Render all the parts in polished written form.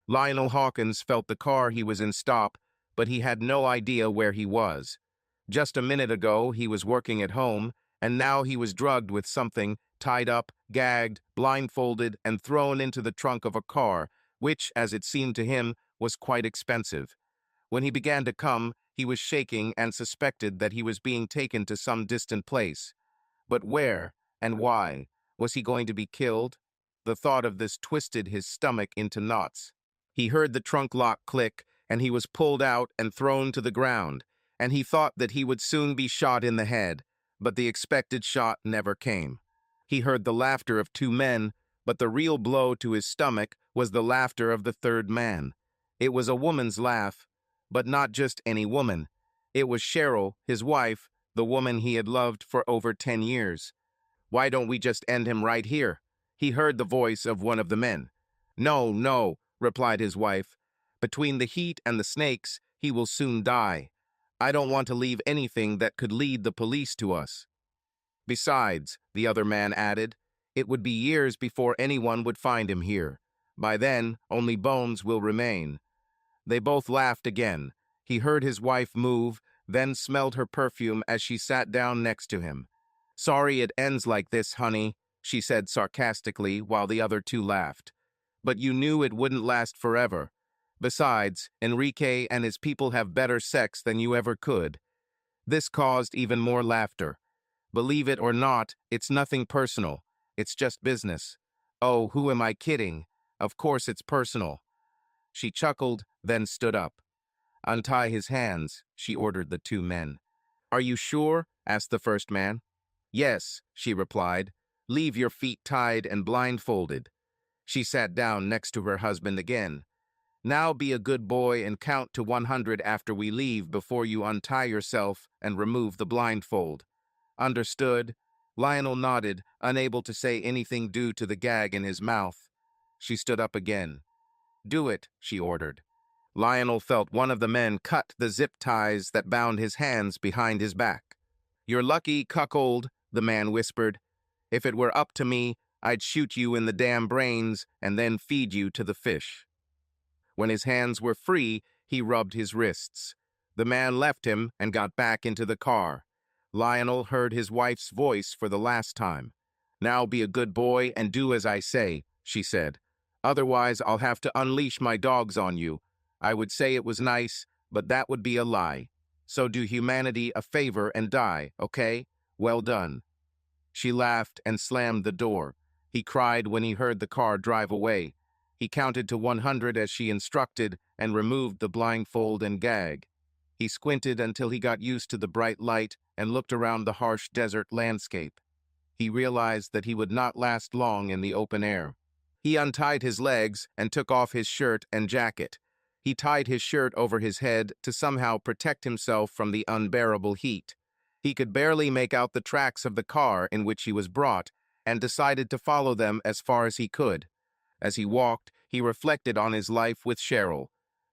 Lionel Hawkins felt the car he was in stop, but he had no idea where he was. Just a minute ago, he was working at home, and now he was drugged with something, tied up, gagged, blindfolded, and thrown into the trunk of a car, which, as it seemed to him, was quite expensive. When he began to come, he was shaking and suspected that he was being taken to some distant place. But where, and why? Was he going to be killed? The thought of this twisted his stomach into knots. He heard the trunk lock click, and he was pulled out and thrown to the ground, and he thought that he would soon be shot in the head, but the expected shot never came. He heard the laughter of two men, but the real blow to his stomach was the laughter of the third man. It was a woman's laugh, but not just any woman. It was Cheryl, his wife, the woman he had loved for over 10 years. "Why don't we just end him right here?" He heard the voice of one of the men. "No, no," replied his wife. "Between the heat and the snakes, he will soon die. I don't want to leave anything that could lead the police to us." "Besides," the other man added, "it would be years before anyone would find him here. By then, only bones will remain." They both laughed again. He heard his wife move, then smelled her perfume as she sat down next to him. "Sorry it ends like this, honey," she said sarcastically while the other two laughed. "But you knew it wouldn't last forever. Besides, Enrique and his people have better sex than you ever could." This caused even more laughter. "Believe it or not, it's nothing personal. It's just business." "Oh, who am I kidding? Of course it's personal." She chuckled, then stood up. "Untie his hands," she ordered the two men. "Are you sure?" asked the first man. "Yes," she replied. "Leave your feet tied and blindfolded." She sat down next to her husband again. "Now be a good boy and count to 100 after we leave before you untie yourself and remove the blindfold." "Understood." Lionel nodded, unable to say anything due to the gag in his mouth. She stood up again. "Do it," she ordered. Lionel felt one of the men cut the zip ties that bound his hands behind his back. "You're lucky, cuckold," the man whispered. "If it were up to me, I'd shoot you in the damn brains and then feed you to the fish." When his hands were free, he rubbed his wrists. The man left him and got back into the car. Lionel heard his wife's voice for the last time. "Now be a good boy and do as I say," she said. "Otherwise, I'll have to unleash my dogs on you. I would say it was nice, but that would be a lie. So do humanity a favor and die, okay? Well done." She laughed and slammed the door. He cried when he heard the car drive away. He counted to 100 as she instructed and removed the blindfold and gag. He squinted until he got used to the bright light and looked around the harsh desert landscape. He realized that he would not last long in the open air. He untied his legs and took off his shirt and jacket. He tied his shirt over his head to somehow protect himself from the unbearable heat. He could barely make out the tracks of the car in which he was brought, and decided to follow them as far as he could. As he walked, he reflected on his life with Cheryl.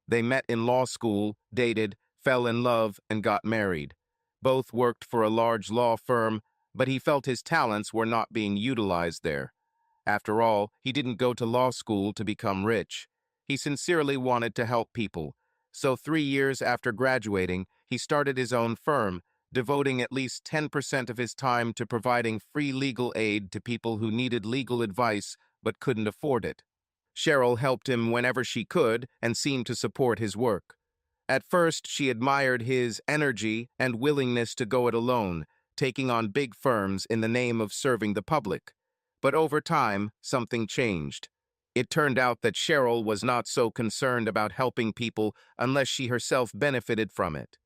They met in law school, dated, fell in love, and got married. Both worked for a large law firm, but he felt his talents were not being utilized there. After all, he didn't go to law school to become rich. He sincerely wanted to help people. So 3 years after graduating, he started his own firm, devoting at least 10% of his time to providing free legal aid to people who needed legal advice but couldn't afford it. Cheryl helped him whenever she could and seemed to support his work. At first, she admired his energy and willingness to go it alone, taking on big firms in the name of serving the public. But over time, something changed. It turned out that Cheryl was not so concerned about helping people unless she herself benefited from it.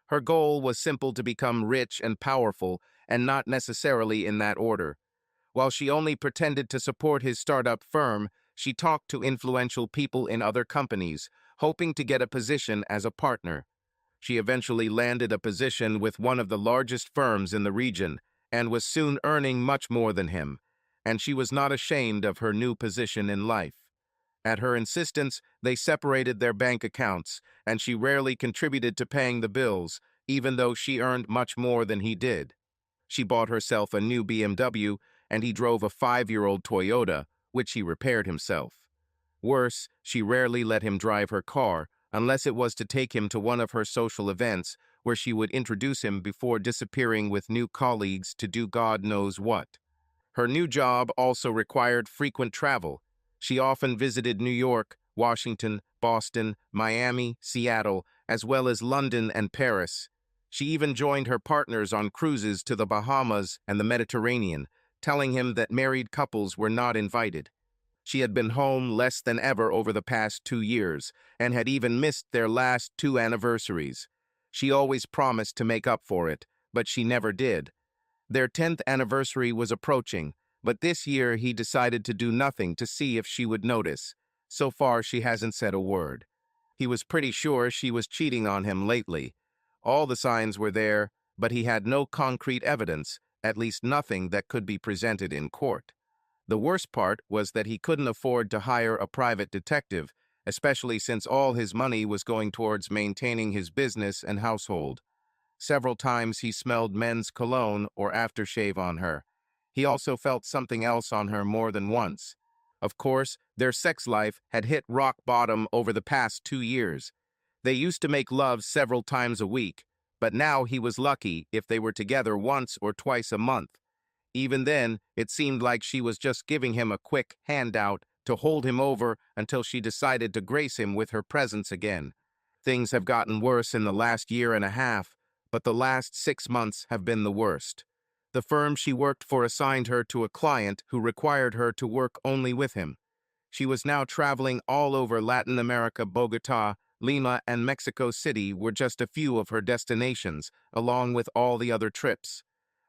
Her goal was simple: to become rich and powerful, and not necessarily in that order. While she only pretended to support his startup firm, she talked to influential people in other companies, hoping to get a position as a partner. She eventually landed a position with one of the largest firms in the region, and was soon earning much more than him. And she was not ashamed of her new position in life. At her insistence, they separated their bank accounts, and she rarely contributed to paying the bills, even though she earned much more than he did. She bought herself a new BMW, and he drove a 5-year-old Toyota, which he repaired himself. Worse, she rarely let him drive her car, unless it was to take him to one of her social events, where she would introduce him before disappearing with new colleagues to do God knows what. Her new job also required frequent travel. She often visited New York, Washington, Boston, Miami, Seattle, as well as London and Paris. She even joined her partners on cruises to the Bahamas and the Mediterranean, telling him that married couples were not invited. She had been home less than ever over the past 2 years, and had even missed their last 2 anniversaries. She always promised to make up for it, but she never did. Their 10th anniversary was approaching, but this year he decided to do nothing to see if she would notice. So far, she hasn't said a word. He was pretty sure she was cheating on him lately. All the signs were there, but he had no concrete evidence, at least nothing that could be presented in court. The worst part was that he couldn't afford to hire a private detective, especially since all his money was going towards maintaining his business and household. Several times he smelled men's cologne or aftershave on her. He also felt something else on her more than once. Of course, their sex life had hit rock bottom over the past 2 years. They used to make love several times a week, but now he was lucky if they were together once or twice a month. Even then, it seemed like she was just giving him a quick handout to hold him over until she decided to grace him with her presence again. Things have gotten worse in the last year and a half, but the last 6 months have been the worst. The firm she worked for assigned her to a client who required her to work only with him. She was now traveling all over Latin America. Bogota, Lima, and Mexico City were just a few of her destinations, along with all the other trips.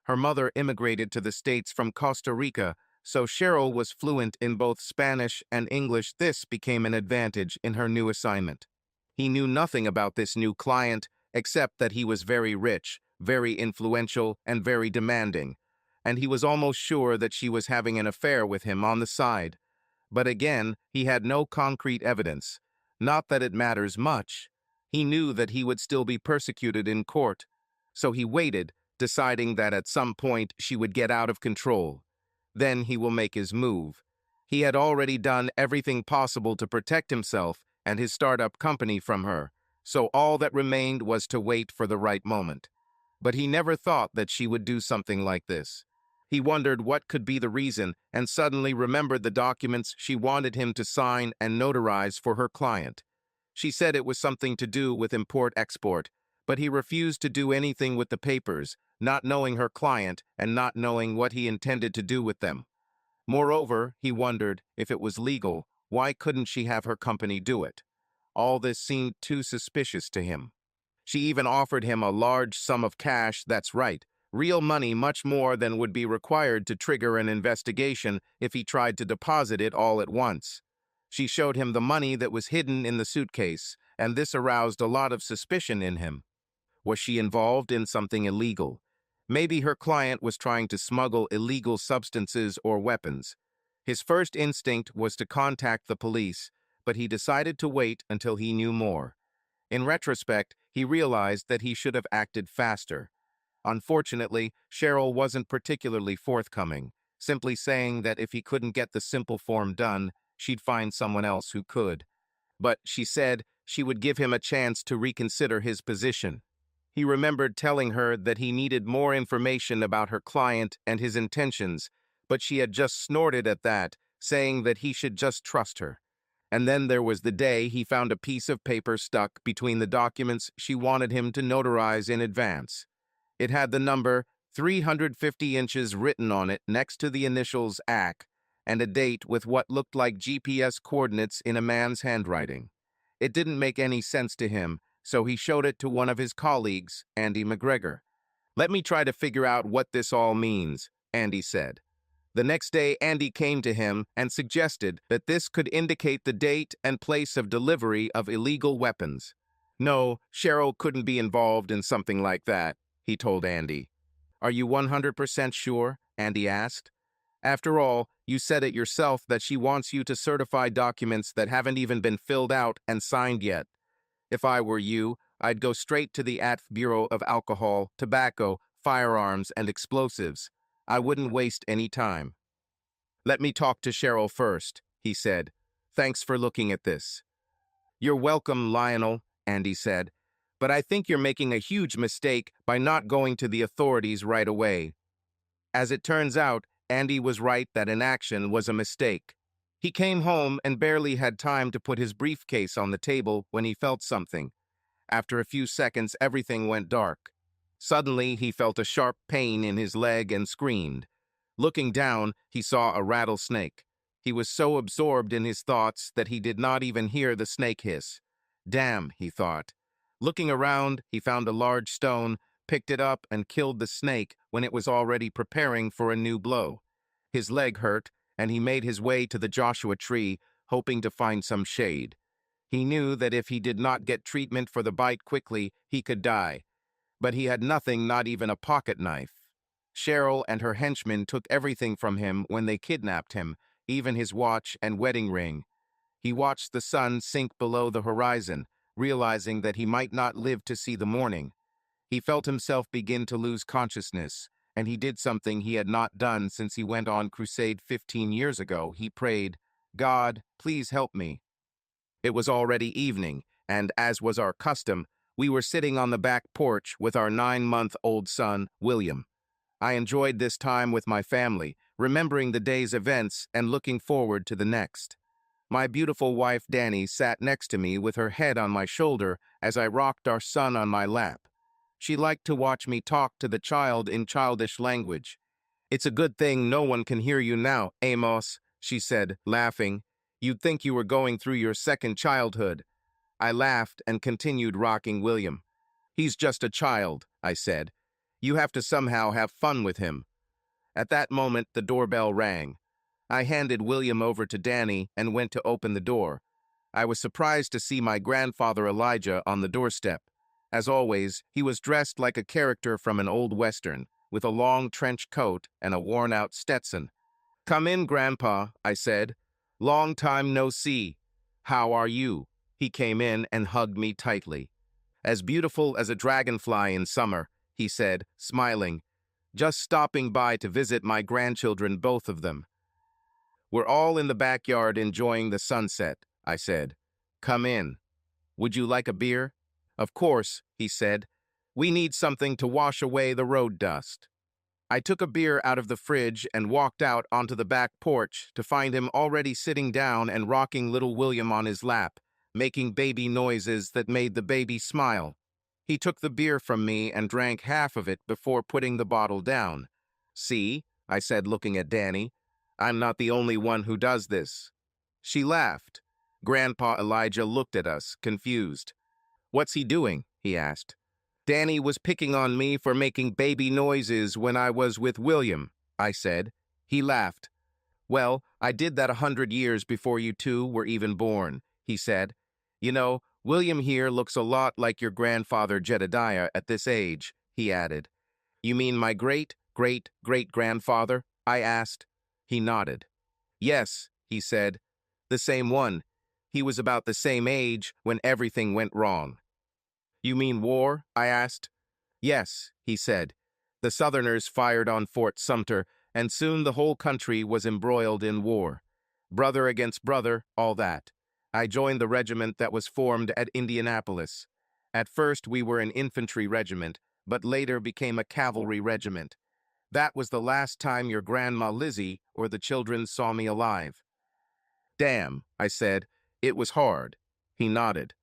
Her mother immigrated to the States from Costa Rica, so Cheryl was fluent in both Spanish and English. This became an advantage in her new assignment. He knew nothing about this new client, except that he was very rich, very influential, and very demanding, and he was almost sure that she was having an affair with him on the side. But again, he had no concrete evidence. Not that it matters much. He knew that he would still be persecuted in court, so he waited, deciding that at some point she would get out of control. Then he will make his move. He had already done everything possible to protect himself and his startup company from her, so all that remained was to wait for the right moment. But he never thought that she would do something like this. He wondered what could be the reason, and suddenly remembered the documents she wanted him to sign and notarize for her client. She said it was something to do with import-export, but he refused to do anything with the papers, not knowing her client and not knowing what he intended to do with them. Moreover, he wondered, if it was legal, why couldn't she have her company do it? All this seemed too suspicious to him. She even offered him a large sum of cash. That's right, real money, much more than would be required to trigger an investigation if he tried to deposit it all at once. She showed him the money that was hidden in the suitcase, and this aroused a lot of suspicion in him. Was she involved in something illegal? Maybe her client was trying to smuggle illegal substances or weapons. His first instinct was to contact the police, but he decided to wait until he knew more. In retrospect, he realized that he should have acted faster. Unfortunately, Cheryl wasn't particularly forthcoming, simply saying that if he couldn't get the simple form done, she'd find someone else who could. But she said she would give him a chance to reconsider his position. He remembered telling her that he needed more information about her client and his intentions, but she had just snorted at that, saying that he should just trust her. And then there was the day he found a piece of paper stuck between the documents she wanted him to notarize in advance. It had the number 350 inches written on it next to the initials AC, and a date with what looked like GPS coordinates in a man's handwriting. It didn't make any sense to him, so he showed it to one of his colleagues, Andy McGregor. "Let me try to figure out what this all means," Andy said. The next day, Andy came to him and suggested that this could indicate the date and place of delivery of illegal weapons. "No, Cheryl couldn't be involved in something like that," he told Andy. "Are you 100% sure?" Andy asked. "After all, you said it yourself that she wants you to certify documents that haven't even been filled out and signed yet. If I were you, I'd go straight to the ATF Bureau of Alcohol, Tobacco, Firearms, and Explosives. I wouldn't waste any time." "Let me talk to Cheryl first," he said. Thanks for looking at this. You're welcome, Lionel, Andy said. But I think you're making a huge mistake by not going to the authorities right away. As it turns out, Andy was right that inaction was a mistake. He came home and barely had time to put his briefcase on the table when he felt something. After a few seconds, everything went dark. Suddenly, he felt a sharp pain in his leg and screamed. Looking down, he saw a rattlesnake. He was so absorbed in his thoughts that he did not even hear the snake hiss. Damn, he thought. Looking around, he found a large stone, picked it up, and killed the snake when it was already preparing for a new blow. His leg hurt, and he made his way to the Joshua tree, hoping to find some shade. He knew that if he did not get treatment for the bite quickly, he could die. But he had nothing, not even a pocket knife. Cheryl and her henchmen took everything from him when they kidnapped him, even his watch and wedding ring. He watched the sun sink below the horizon, realizing that he might not live to see the morning. He felt himself begin to lose consciousness, and he did something he had not done since he went on crusade 15 years ago. He prayed, "God, please help me." It was already evening, and as was our custom, we were sitting on the back porch with our 9-month-old son, William. I enjoyed this time with my family, remembering the day's events and looking forward to the next. My beautiful wife, Danny, sat next to me with her head on my shoulder as I rocked our son on my lap. She liked to watch me talk to the child in childish language. "It's a good thing no one can hear you now, Amos," she said, laughing. "You'd think you were going through your second childhood." I laughed and continued rocking William. "He's just a child," I said. "You have to somehow have fun with him." At that moment, the doorbell rang. I handed William over to Danny and went to open the door. I was surprised to see my grandfather Elijah on the doorstep. As always, he was dressed like a character from an old Western, with a long trench coat and a worn-out Stetson. "Come in, Grandpa," I said. "Long time no see. How are you?" He came in and hugged me tightly. "As beautiful as a dragonfly in summer," he said, smiling. "Just stopping by to visit my grandchildren, both of them." "We're all in the backyard enjoying the sunset," I said. "Come in. Would you like a beer?" "Of course," he said. "We need something to wash away the road dust." I took a beer out of the fridge and walked out onto the back porch to find him already sitting down and rocking little William on his lap, making baby noises that made the baby smile. He took the beer from me and drank half of it before putting the bottle down. "See," I said, looking at Danny, "I'm not the only one who does this." She laughed. Grandpa Elijah looked at us, confused. "What's he doing?" he asked. "Danny was picking on me for making baby noises when I was with William," I said. He laughed. "Well, I did that 100 years before you two were even born," he said. "You know, William here looks a lot like your grandfather Jedediah at this age," he added. "You mean my great-great-great-grandfather?" I asked. He nodded. "Yes," he said, "the same one. He was about the same age when everything went wrong." "You mean war?" I asked. "Yes," he said. "The Southerners fired on Fort Sumter, and soon the whole country was embroiled in war. Brother against brother, all that. I joined the regiment that was formed at Indianapolis. At first we were an infantry regiment, but later became a cavalry regiment. That was the last time your Grandma Lizzie or the children saw me alive." "Damn," I said. "It was hard." He nodded.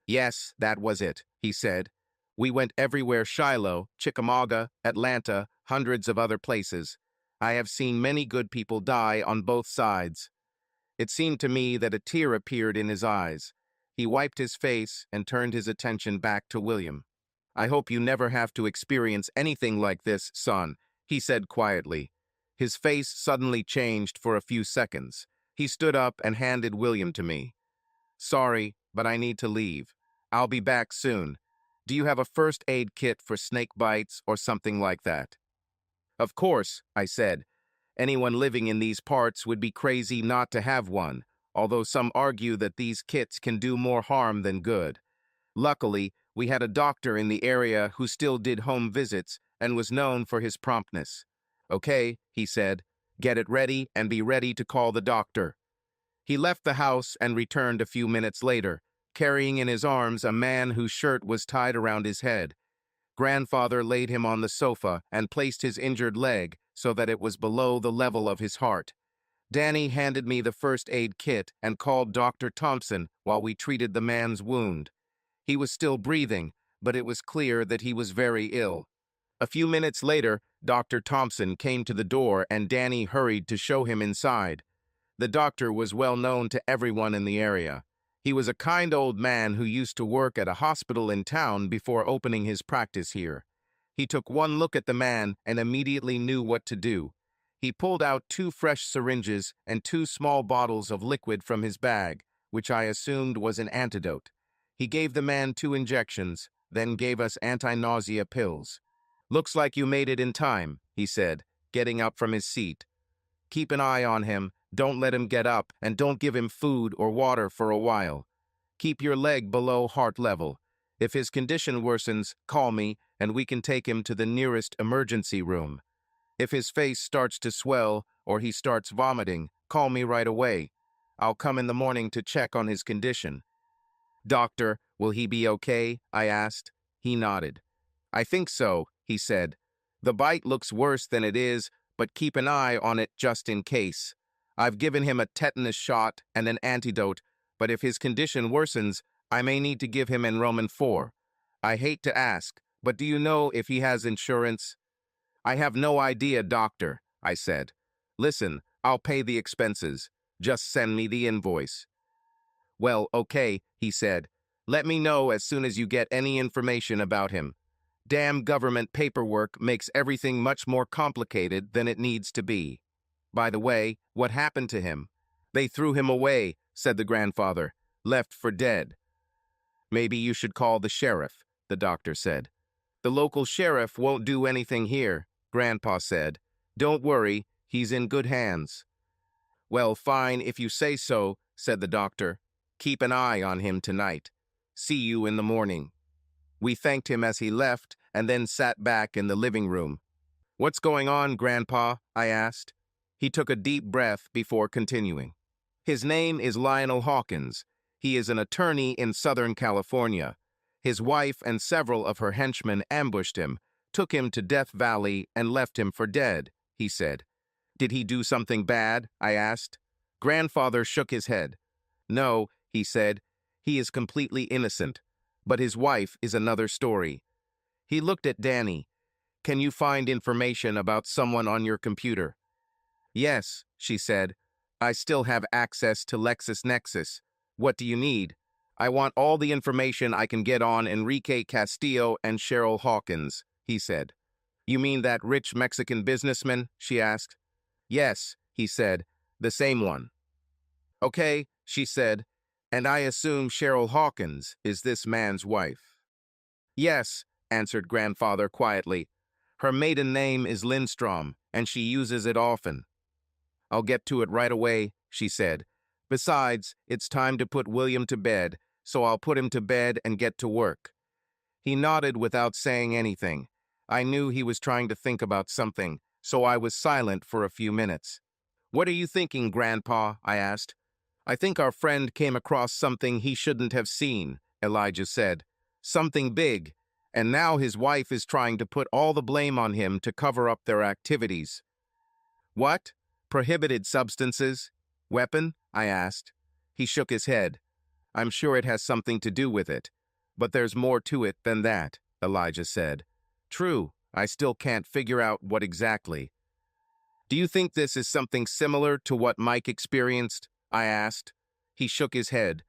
"Yes, that was it," he said. "We went everywhere: Shiloh, Chickamauga, Atlanta, hundreds of other places. I have seen many good people die on both sides." It seemed to me that a tear appeared in his eyes. He wiped his face and turned his attention back to William. "I hope you never have to experience anything like this, son," he said quietly. His face suddenly changed for a few seconds. He stood up and handed William to me. "Sorry, but I need to leave. I'll be back soon. Do you have a first aid kit for snake bites or something like that?" "Of course," I said. "Anyone living in these parts would be crazy not to have one, although some argue that these kits can do more harm than good. Luckily, we had a doctor in the area who still did home visits and was known for his promptness." "Okay," he said. "Get it ready and be ready to call the doctor." He left the house and returned a few minutes later, carrying in his arms a man whose shirt was tied around his head. Grandfather laid him on the sofa and placed his injured leg so that it was below the level of his heart. Danny handed me the first aid kit and called Dr. Thompson while we treated the man's wound. He was still breathing, but it was clear that he was very ill. A few minutes later, Dr. Thompson came to the door and Danny hurried to show him inside. The doctor was well known to everyone in the area. He was a kind old man who used to work at a hospital in town before opening his practice here. He took one look at the man and immediately knew what to do. He pulled out 2 fresh syringes and 2 small bottles of liquid from his bag, which I assumed was an antidote. He gave the man 2 injections, then gave us anti-nausea pills. "Looks like you made it in time," he said, getting up from his seat. "Keep an eye on him, don't let him get up, and don't give him food or water for a while. Keep your leg below heart level. If his condition worsens, call me, and we can take him to the nearest emergency room. If his face starts to swell or he starts vomiting, call me right away. I'll come in the morning to check on his condition." "Doctor, will he be okay?" I asked. He nodded. "I think so," he said. "The bite looks worse than it is, but keep an eye on it just in case. I've given him a tetanus shot and an antidote, but if his condition worsens, I may need to give him enrollment 4. I hate to ask, but do you know if he has insurance?" "I have no idea, doctor," I said. "Listen, I'll pay the expenses. Just send me the invoice." "Well, okay," he said. "Let me know as soon as you get any information about him. Damn government paperwork makes everything much more complicated than it needs to be. By the way, what happened to him?" "They threw him away," said the grandfather. "Left for dead." "Maybe you should call the sheriff," the doctor said. "The local sheriff won't do anything here," Grandpa said. "Don't worry, he's in good hands." "Well, fine if you say so," said the doctor. "Keep an eye on him tonight. See you in the morning." We thanked him as he left and then sat back in the living room. "What's going on, Grandpa?" I asked. He took a deep breath before continuing. "His name is Lionel Hawkins. He is an attorney in Southern California. His wife and several of her henchmen ambushed him, took him to Death Valley, and left him for dead," he said. "Did he do something bad?" I asked. Grandfather shook his head. "No," he said. "He is completely innocent. But his wife is another story." He looked at Danny. "Can you find information about someone on your computer?" "Yes," she said. "I still have access to LexisNexis. What do you need?" "I want all the information I can get on Enrique Castillo and Cheryl Hawkins," he said. "You mean that rich Mexican businessman?" she asked. "Yes," he said. "The same one." "Okay," she said. "And I assume Cheryl Hawkins is this man's wife." "Yes," answered Grandfather quietly. "Her maiden name is Lindstrom, and she uses it often." "I'll get to it right away," she said. "Besides, it's time to put William to bed, so I'll put him to bed and get to work." He nodded without saying anything. I knew he was trying to think about something, so I was silent for a few minutes. "What are you thinking, Grandpa?" I asked. "I think our friend came across something he shouldn't have seen," Elijah said. "Something big, and now his wife is trying to put all the blame on him to cover up their activities." "What? Prohibited substances? Weapon?" I asked. He shook his head. "I'm sure it has something to do with it. But there's more to it than that," Elijah said. "True, I still can't figure out what exactly." "Do you think this is something similar to what Mike experienced?" I asked. He shook his head.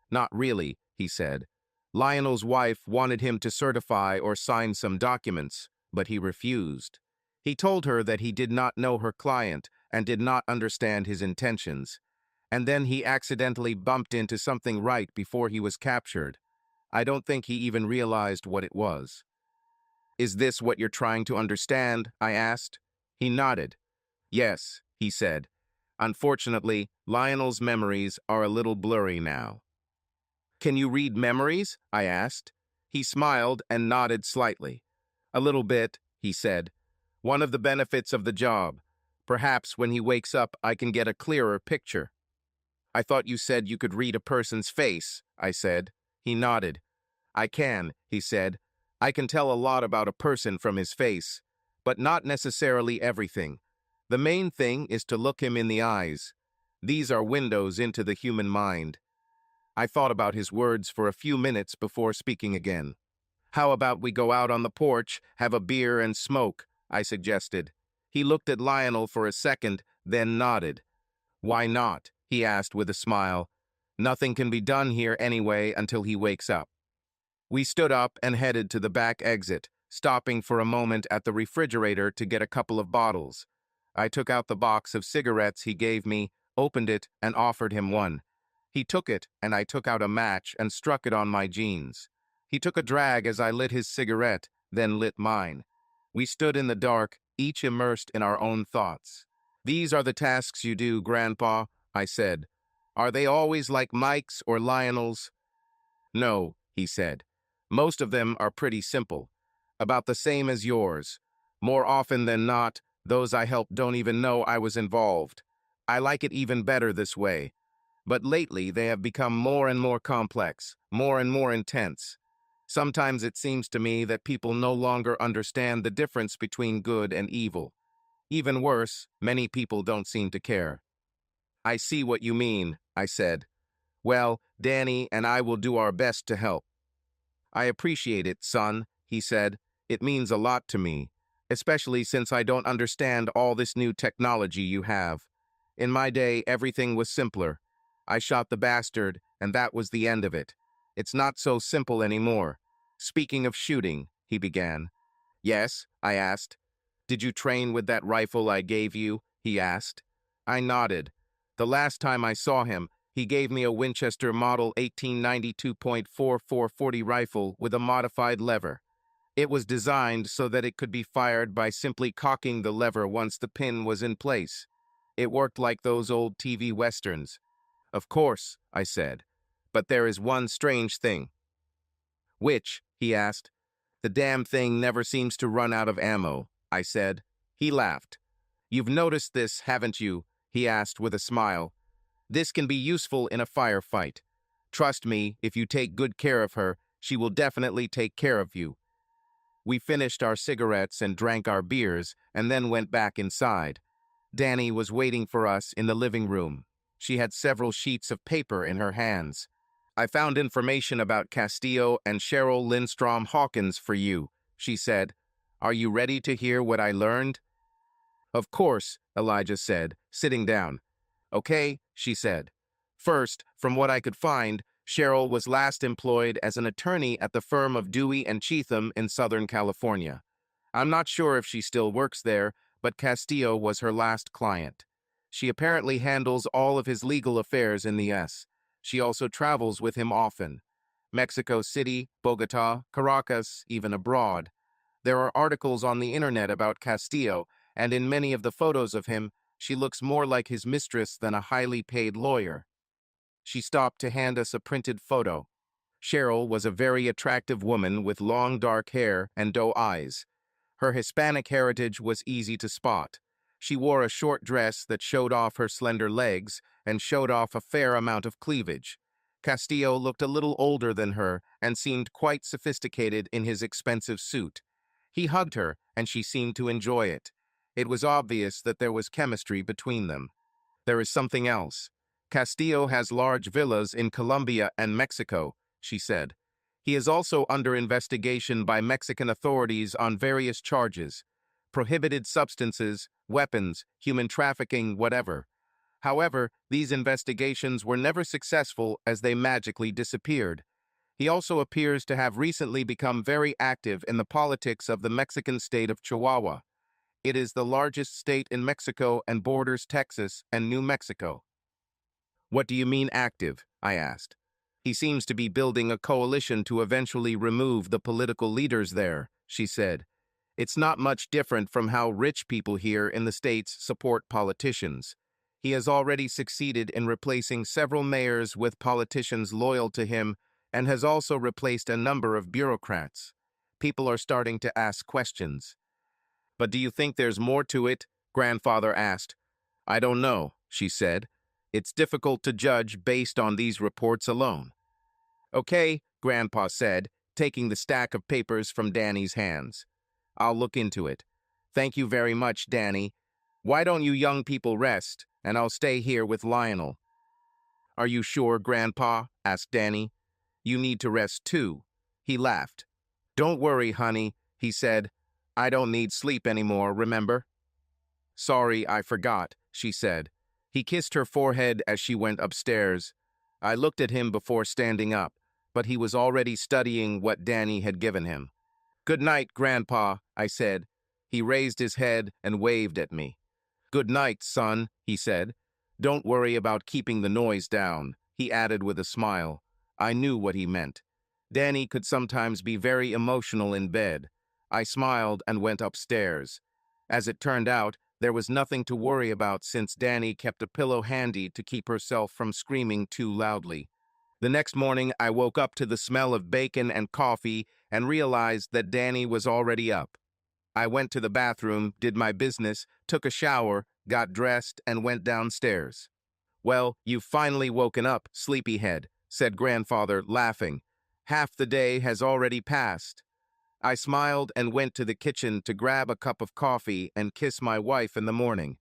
"Not really," he said. "Lionel's wife wanted him to certify or sign some documents, but he refused. He told her that he did not know her client and did not understand his intentions. And then he accidentally bumped into something right before he was captured. I don't think he even realized what it was." "Is this what you're trying to understand?" I asked. He nodded. "Yes," he said. "Unfortunately, Lionel's memories are a little blurry now." "Can you read memories?" I asked. He smiled and nodded slightly. "A little bit," he said. "One of the benefits of the job. Perhaps when he wakes up I can get a clearer picture." I thought you said you could read a person's face, I said. He nodded. I can, he said. I can tell a lot about a person from his face, but not necessarily everything. The main thing is to look him in the eyes. These are windows into the human mind. I thought about his words for a few minutes before speaking again. How about we go out on the porch, have a beer and smoke, I suggested. He looked at Lionel for a second, then nodded. Why not? He asked with a smile. Nothing can be done here anyway until he wakes up. We stood up and headed to the back exit, stopping for a moment at the refrigerator to get a couple of bottles. I took out the box of cigarettes he gave me, opened it, and offered him one. He took it, and I took out a match and struck it on my jeans. He took a drag as I lit his cigarette, then lit mine. We stood in the dark, each immersed in our own thoughts. These are the tasks you do, Grandpa, I said. Are they always like Mike's or Lionel's? No, he said. Most of them are pretty simple, about the same as yours. More often than not, those I help don't even know I was involved. I like it even better this way. But lately, they have become more and more complex, more and more intense. Sometimes it seems to me that people no longer understand the difference between good and evil. Even worse, many people don't seem to care. I see what you mean, I said. Well, Danny and I will do our best to help. I appreciate it, son, he said. It means a lot to me, especially since I don't understand all this new technology you have. In my day, everything was simpler. I shot the bastard, and that was the end of it. It's not so simple anymore. Speaking of shooting, he began. Yes, I asked. Did you train with that rifle I gave you? He asked. I nodded. The last time I saw him, he gave me a Winchester Model 1892.44 rifle with a modified lever. It was designed so that it could be fired by simply cocking the lever once the pin was in place. It worked like those old TV westerns. Of course, I said. But there is one strange thing. Which? He asked. The damn thing never seems to run out of ammo, I said. He laughed. You've noticed this, haven't you? He asked with a smile. This can be useful in a firefight. Trust me, if you take good care of her, she will definitely take care of you. We finished our cigarettes and drank our beers, and then went back inside. Danny was waiting for us in the living room. She had several sheets of paper in her hands. I found information about Castillo and Cheryl Lindstrom Hawkins for you, she said. Are you ready to hear what I learned? Of course, Elijah said, sitting down. Okay, she said. First, from what I could find, Cheryl was last employed as an attorney at the firm of Dewey and Cheatham in Southern California. I'm not sure if she still works there, but Castillo was her last client. She apparently handles all of his legal affairs in the U.S. She also travels with him often. Mexico City, Bogota, Caracas, even abroad. There are articles on the internet about Castillo, and in many of the photos of him, she looks more like his mistress than a highly paid lawyer. She stopped to hand us a printed photo. Cheryl was a very attractive woman with long dark hair and doe eyes. Her Hispanic heritage was easy to spot. She wore a short dress that showed off her slender legs and showed off a fair amount of cleavage. Castillo looked a little older than her and seemed quite sophisticated in his expensive suit. He hugged her, and she seemed to enjoy it. It was obvious that there was chemistry between them. There is something else. Castillo has large villas in Colombia and Mexico, she said. He is also under investigation by Mexican authorities on various charges. Prohibited substances, weapons, human trafficking, whatever. However, these investigations were never successful as they magically disappeared. He also appears to have recently become very active in the politics of the Mexican state of Chihuahua. It is the largest state in Mexico and borders Texas and New Mexico. What do you mean active? I asked. He seems to be building a coalition to eventually remove the political leaders there, she said. It's not much different from how rich people here in the States support politicians. He has already succeeded in replacing several mayors with politicians loyal to him and has also replaced a number of bureaucrats. People are starting to ask questions. But do you think there's more to it? Grandfather asked. I don't know, she said. It's difficult to judge based on these reports alone. Okay, Grandpa said, taking the stack of papers from Danny's hands. I'll look into it. Thank you very much, Danny. Why don't you young people rest, and I'll stay here with Lionel. Are you sure, Grandpa? Asked Danny. You need to rest too. He laughed. Don't worry, honey, he said. I don't need sleep anymore, remember? Sorry, I forgot, she said. He kissed her forehead as she went upstairs. I looked at him before standing up, but he was already studying what Danny had given him. Good night, Grandpa, I said. He raised his head and waved at me. Good night, son, he said. Don't worry about keeping the noise down, he added with a smile. I knew what he meant. Danny could sometimes be very emotional in bed. I smiled and went upstairs. As it turned out, there was nothing to worry about since Danny kept a pillow handy to keep herself from screaming too loudly. The next morning, I woke up to the smell of bacon and coffee and realized that Danny was already up. I went to the bathroom, did my business, took a shower, got dressed, and went downstairs. Well, you've finally woken up, sleepyhead, said Grandfather, laughing. Half the day has already passed. I smiled and went to the kitchen to grab a cup of coffee and kiss my wife in the morning.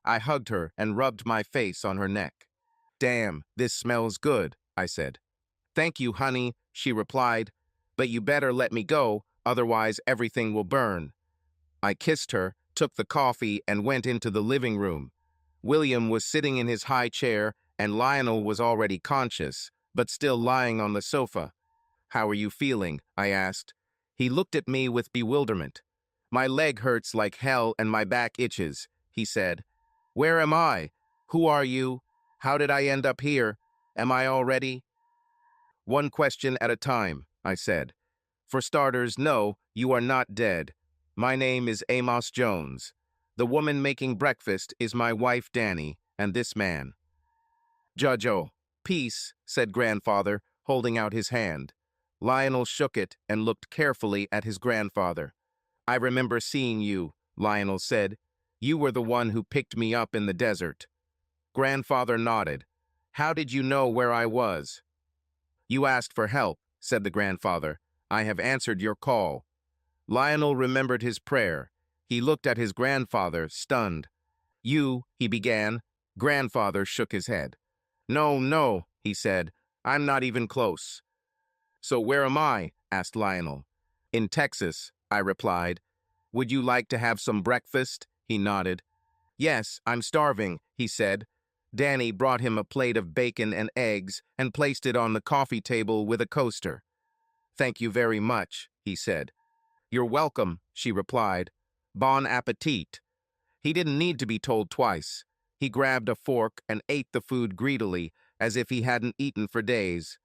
I hugged her and rubbed my face on her neck. Damn, this smells good, I said. Thank you, honey, she replied, but you better let me go, otherwise everything will burn. I kissed her, took the coffee, and went into the living room. William was sitting in his high chair, and Lionel was already conscious, but still lying on the sofa. How are you feeling? I asked. He looked at me with bewilderment. My leg hurts like hell and my back itches, he said. Where am I? Who are you? How did I end up here? Am I already? One question at a time, I said. For starters, no, you are not dead. My name is Amos Jones. The woman making breakfast is my wife Danny, and this man. Judge O. Peace, said Grandfather, holding out his hand. Lionel shook it and looked carefully at his grandfather. I remember seeing you, Lionel said. You were the one who picked me up in the desert. Grandfather nodded. How did you know where I was? You asked for help, said the grandfather. I have answered your call. Lionel remembered his prayer. He looked at his grandfather, stunned. You, he began. Grandfather shook his head. No, no, he said. I'm not even close. So where am I? Asked Lionel. In Texas, I replied. Would you like to have some breakfast? He nodded. Yes, I'm starving, he said. Danny brought him a plate of bacon and eggs and placed it on the coffee table with a coaster. Thank you very much, he said. You're welcome, she replied. Bon appetit. He didn't need to be told twice. He grabbed a fork and ate the food greedily, as if he hadn't eaten for days.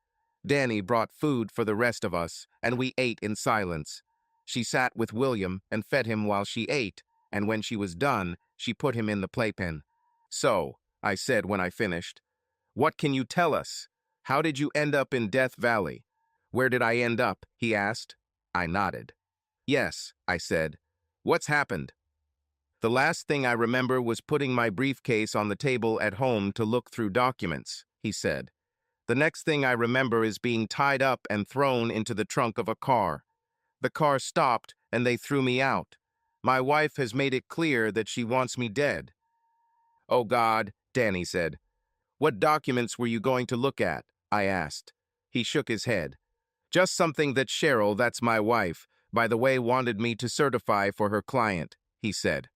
Danny brought food for the rest of us, and we ate in silence. She sat with William and fed him while she ate, and when she was done, she put him in the playpen. So, I said when I finished, what can you tell us? How did you end up in Death Valley? Where did I end up? He asked. I nodded. Yes, I said. What's happened? The last thing I remember was putting my briefcase on the table at home to look through documents, he said. The next thing I remember is being tied up and thrown into the trunk of a car. The car stopped and they threw me out. My wife has made it clear that she wants me dead. Oh God, Danny said. What documents were you going to look at? I asked. He shook his head. Just something that Cheryl, that's my wife, by the way, wanted me to certify for her client, he said.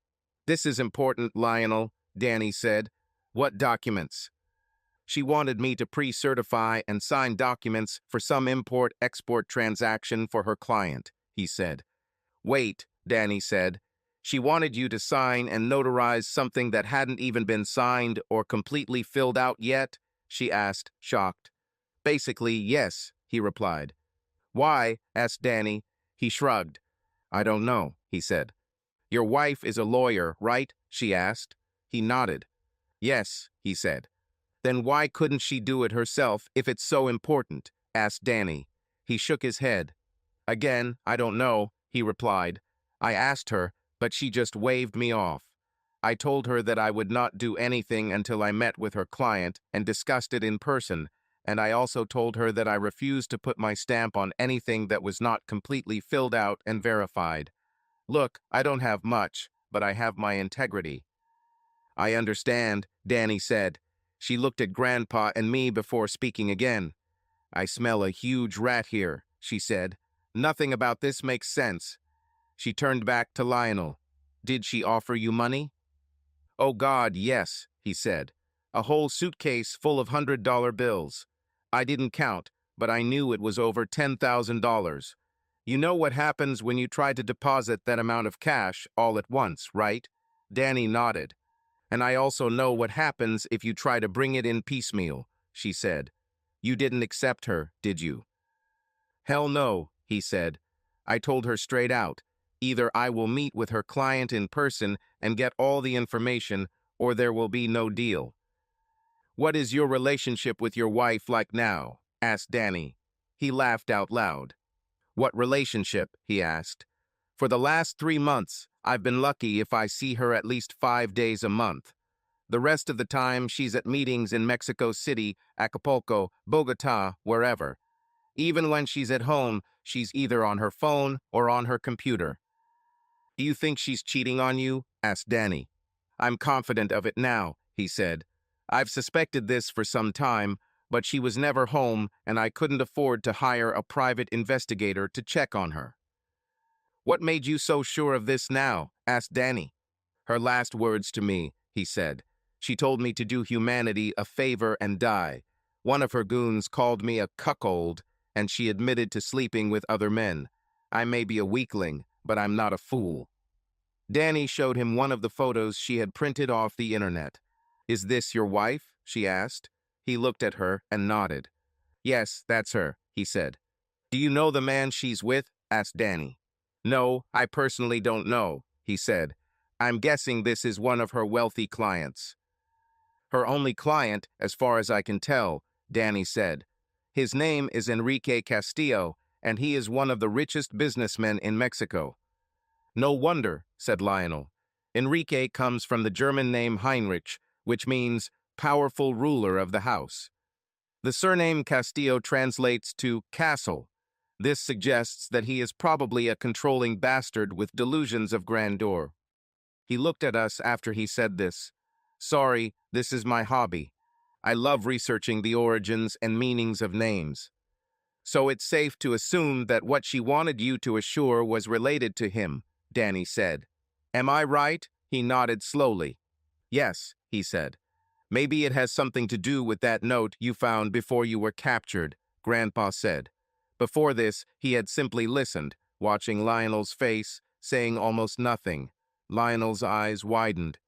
This is important, Lionel, Danny said. What documents? She wanted me to pre-certify and sign documents for some import-export transaction for her client, he said. Wait, Danny said. She wanted you to sign and notarize something that hadn't even been signed or completely filled out yet? She asked, shocked. Basically, yes, he replied. Why? Asked Danny. He shrugged. I don't know, he said. Your wife is a lawyer, right? She asked. He nodded. Yes, he said. Then why couldn't she do it herself if it's so important? Asked Danny. He shook his head. Again, I don't know, he replied. I asked her, but she just waved me off. I told her that I would not do anything until I met with her client and discussed it in person, and I also told her that I refused to put my stamp on anything that was not completely filled out and verified. Look, I don't have much, but I have my integrity. I understand, Danny said. She looked at Grandpa and me before speaking again. I smell a huge rat here, she said. Nothing about this makes sense. She turned back to Lionel. Did she offer you money? Oh God, yes, he said. A whole suitcase full of $100 bills. I didn't count, but I knew it was over $10,000. You know what happens when you try to deposit that amount of cash all at once, right? Danny nodded. And I also know what happens if you try to bring it in piecemeal, she said. You didn't accept her, did you? Hell no, he said. I told her straight out. Either I will meet with her client in person and get all the information, or there will be no deal. What is your relationship with your wife like now? Asked Danny. He laughed out loud. What relationship? He asked. For the last 3 months, I've been lucky if I see her at least 5 days a month. The rest of the time, she's at meetings in Mexico City, Acapulco, Bogota, wherever. Even when she's at home, she's either on her phone or on her computer. Do you think she's cheating on you? Asked Danny. I'm confident of it now, he said. I've suspected this for some time, but she was never home and I couldn't afford to hire a private investigator to check on her. What made you so sure of this now? Asked Danny. Her last words to me, he said. She told me to do humanity a favor and die. One of her goons called me a cuckold, and she admitted to sleeping with other men. I may be a weakling, but I'm not a fool. Danny showed him one of the photos she had printed off the internet. Is this your wife? She asked. He looked at her and nodded. Yes, that's her, he said. Do you know the man she's with? Asked Danny. No, I personally don't know, he said. I'm guessing this is one of her wealthy clients. Her only client, as far as I can tell, Danny said. His name is Enrique Castillo, and he is one of the richest businessmen in Mexico. No wonder, said Lionel. Enrique comes from the German name Heinrich, which means powerful ruler of the house. The surname Castillo translates to castle. This suggests that he is probably a controlling bastard with delusions of grandeur. He looked at us after he said this. Sorry, this is my hobby. I love researching the origins and meanings of names. So it's safe to assume that what she wanted you to assure was related to him, Danny said. Am I right? He nodded slowly. Yes, he said. Maybe it has something to do with that note you found before you were captured, Grandpa said. Before this, he had simply listened, watching Lionel's face, saying almost nothing. Lionel's eyes widened.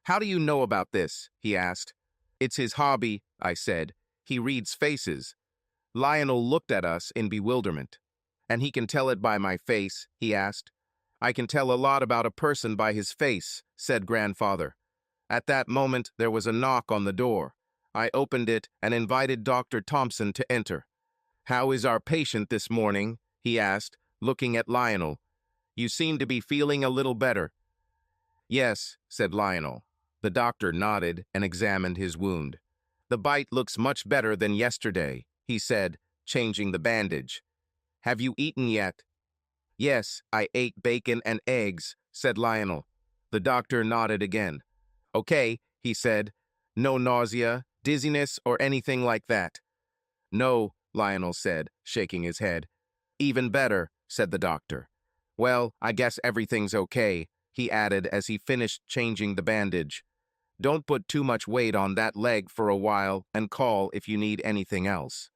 How do you know about this? He asked. It's his hobby, I said. He reads faces. Lionel looked at us in bewilderment. And he can tell it by my face, he asked. I can tell a lot about a person by his face, said Grandfather. At that moment, there was a knock on the door. I opened it and invited Dr. Thompson to enter. How is our patient this morning? He asked, looking at Lionel. You seem to be feeling a little better. Yes, said Lionel. The doctor nodded and examined his wound. The bite looks much better than yesterday, he said, changing the bandage. Have you eaten yet? Yes, I ate bacon and eggs, said Lionel. The doctor nodded again. Okay, he said. No nausea, dizziness, or anything like that. No, Lionel said, shaking his head. Even better, said the doctor. Well, I guess everything's okay, he added as he finished changing the bandage. Don't put too much weight on that leg for a while and call if you need anything else.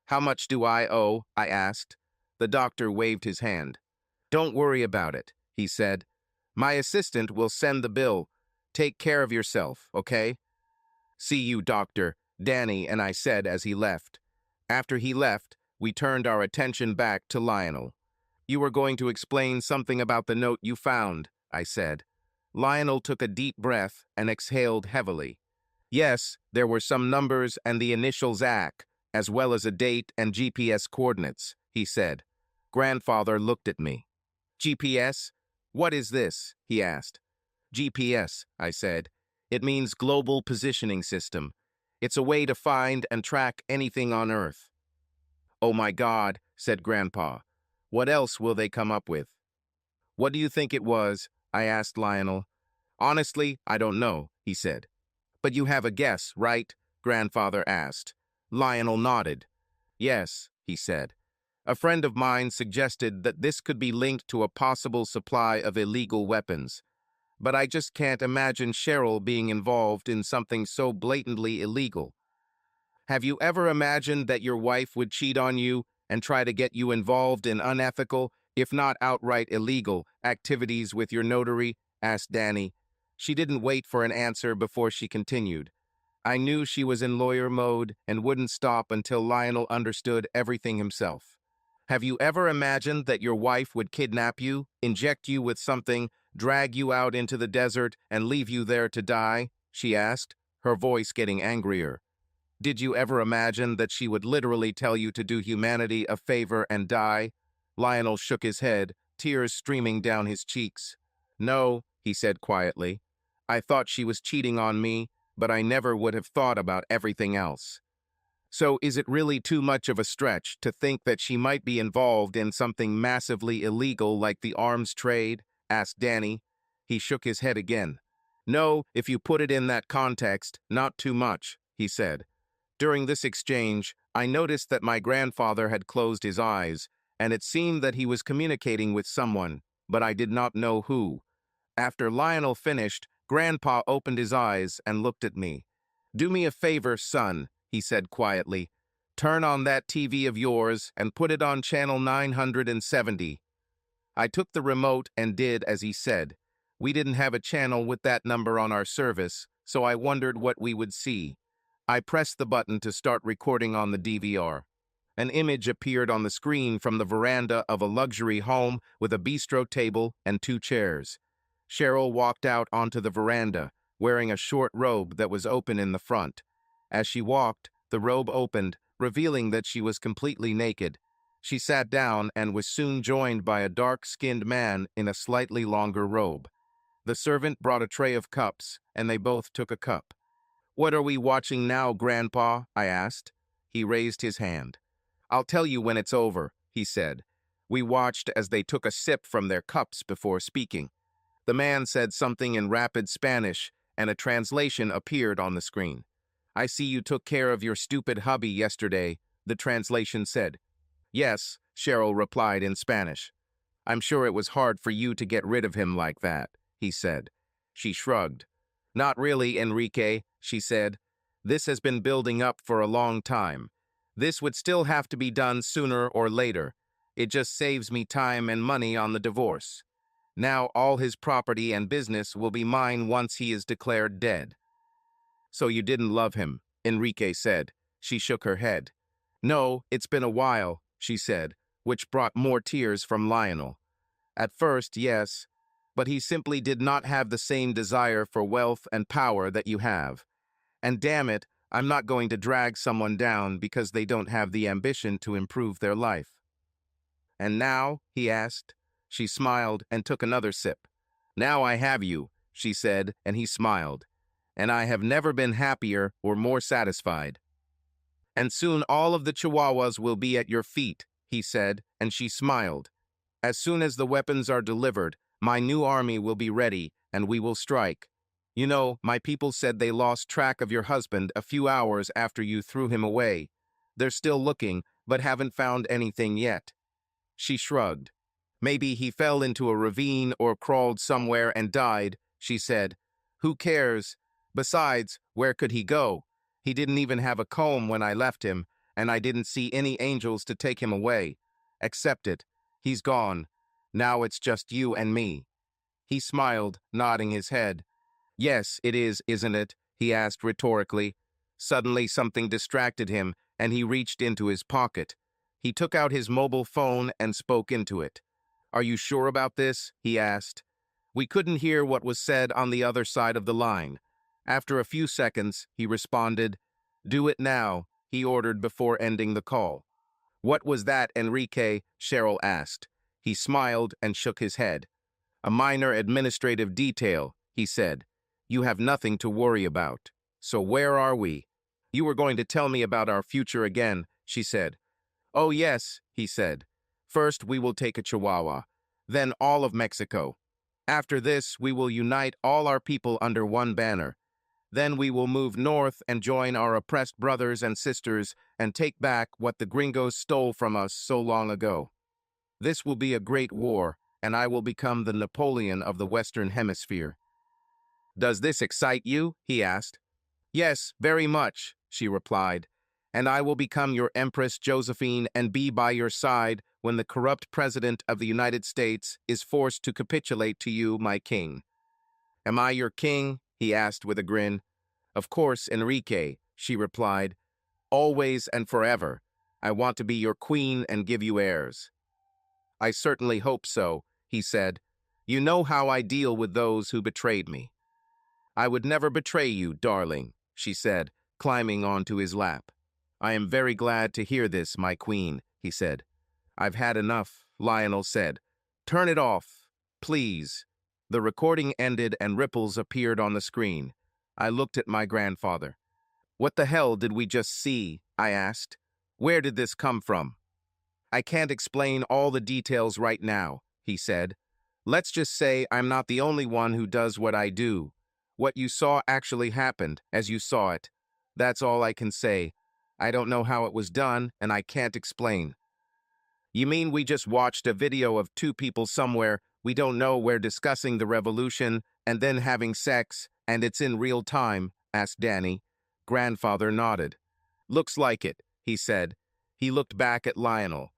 How much do I owe? I asked. The doctor waved his hand. Don't worry about it, he said. My assistant will send the bill. Take care of yourself, okay? See you, doctor, Danny and I said as he left. After he left, we turned our attention back to Lionel. You were going to explain something about the note you found, I said. Lionel took a deep breath and exhaled heavily. Yes, there were some numbers and the initials AC, as well as a date and GPS coordinates, he said. Grandfather looked at me. GPS? What is this? He asked. GPS, I said. It means Global Positioning System. It's a way to find and track anything on Earth. Oh my God, said Grandpa. What else will they come up with? What do you think it was? I asked Lionel. Honestly, I don't know, he said. But you have a guess, right? Grandfather asked. Lionel nodded. Yes, he said. A friend of mine suggested that this could be linked to a possible supply of illegal weapons. But I just can't imagine Cheryl being involved in something so blatantly illegal. Have you ever imagined that your wife would cheat on you and try to get you involved in unethical, if not outright illegal, activities with your notary? Asked Danny. She didn't wait for an answer before she continued. I knew she was in lawyer mode and wouldn't stop until Lionel understood everything himself. Have you ever imagined that your wife would kidnap you, inject you with something, drag you out into the desert, and leave you there to die? She asked, her voice getting angrier. Did you ever imagine that she would literally tell you to do humanity a favor and die? Lionel shook his head, tears streaming down his cheeks. No, he said quietly. I thought she was cheating on me, but I never would have thought about everything else. So is it really too much of a stretch to think that she might be involved in something massively illegal like the arms trade? Asked Danny. He shook his head again. No, if you put it in that context, not too much, he said. During this exchange, I noticed that my grandfather had closed his eyes, and it seemed that he was communicating with someone, but I did not know who. After Lionel finished, Grandpa opened his eyes and looked at me. Do me a favor, son, he said quietly. Turn on that TV of yours and put it on channel 970. I took the remote and did as he said. We didn't have a channel with that number on our service, so I wondered what we would see. I pressed the button to start recording on the DVR. An image appeared on the screen from the veranda of a luxury home with a bistro table and 2 chairs. Cheryl walked out onto the veranda, wearing a short robe that was open in the front. As she walked, the robe opened, revealing that she was completely naked. She sat down and was soon joined by a dark-skinned man in a slightly longer robe. The servant brought a tray of cups, and they both took a cup. What are we watching now, Grandpa? I asked. He raised his hand. I'll tell you when it's over, he said. We watched as they took a sip from their cups before speaking. The man said something in rapid Spanish, and a translation appeared on the screen. I see you took care of your stupid hubby yesterday, the translation said. Yes, Cheryl replied in Spanish. I'm sure it was hard for you to get rid of him like that, he said. She shrugged. Not really, Enrique, she said. This has been building up for a long time. This would still have to be done sooner or later. It just saves me time and money on the divorce. Now all his property and business will be mine once he is declared dead. So you didn't love him, Enrique said. She shook her head. No, it's been a while, she said, which brought more tears from Lionel. At first, yes, but he simply did not have the same desire for wealth and power that you have. And damn it, I'm not going to drag someone down because they don't have the ambition to improve their life. And now, he asked. She smiled and took another sip. Now I have you, she said, and he smiled. And I have never been happier or more satisfied. And soon all of the Chihuahuas will be at your feet, he said, and she smiled. As soon as the weapons are delivered, my new army will be ready, and we will strike. You know, my people said they lost track of your husband a few hours after you threw him away. They're still looking, but haven't found anything yet. She shrugged. Maybe he fell into a ravine or crawled somewhere and died, she said. Who cares? Besides, where could he go? He didn't even have a comb when I left him, and I didn't see any angels to take him away. Accept it. He's gone. Now it's just you and me. He smiled, nodding his head. Yes, it is, isn't it? He asked rhetorically. Suddenly something distracted him, and he reached into his pocket. He took out his mobile phone and spoke into it. Are you sure about this? He asked. We couldn't hear what was said on the other side of the line. After a few seconds, he responded. Do it now, he ordered before ending the call. What was that, Enrique? Cheryl asked. He smiled and shook his head. A minor administrative detail, he said. You have nothing to worry about. So where are we? You were going to tell me about our future again, she said. Oh yes, he said. First we will take a Chihuahua, then all of Mexico. After this, we will unite all our people under one banner. Then we will move north and join our oppressed brothers and sisters and take back what the gringos stole from us so long ago. This will be a great war, and I will become the Napoleon of the Western Hemisphere. Does this excite you? He asked. Yes, very much, she replied. And I will become your Empress Josephine and be by your side when the corrupt President of the United States is forced to capitulate to you, my king. Am I your king? He asked with a grin. Of course, Enrique, she replied. Always and forever. I want to be your queen and give you heirs. I certainly hope so, he said. You know how I deal with those who betrayed me. I would never betray you, darling, she said, climbing onto his lap. I am very glad to hear this, my queen, he said. I've had enough, Lionel said. Turn it off, please. The recording ended and ripples appeared on the screen. I looked at my grandfather. What the hell did we just see? I asked. Where did this come from? I can't explain all the details right now, he said. Let's just say I'm not the only one who does what I do. What you saw actually happened as you saw it. That's all I can say. I don't know how it was done, and I can't explain. You mean we just watched a video of two people somewhere we don't know where discussing the revolution and then having sex, and it's in real time? Asked Danny. Grandfather nodded. Looks like it, he said. He looked back at Lionel.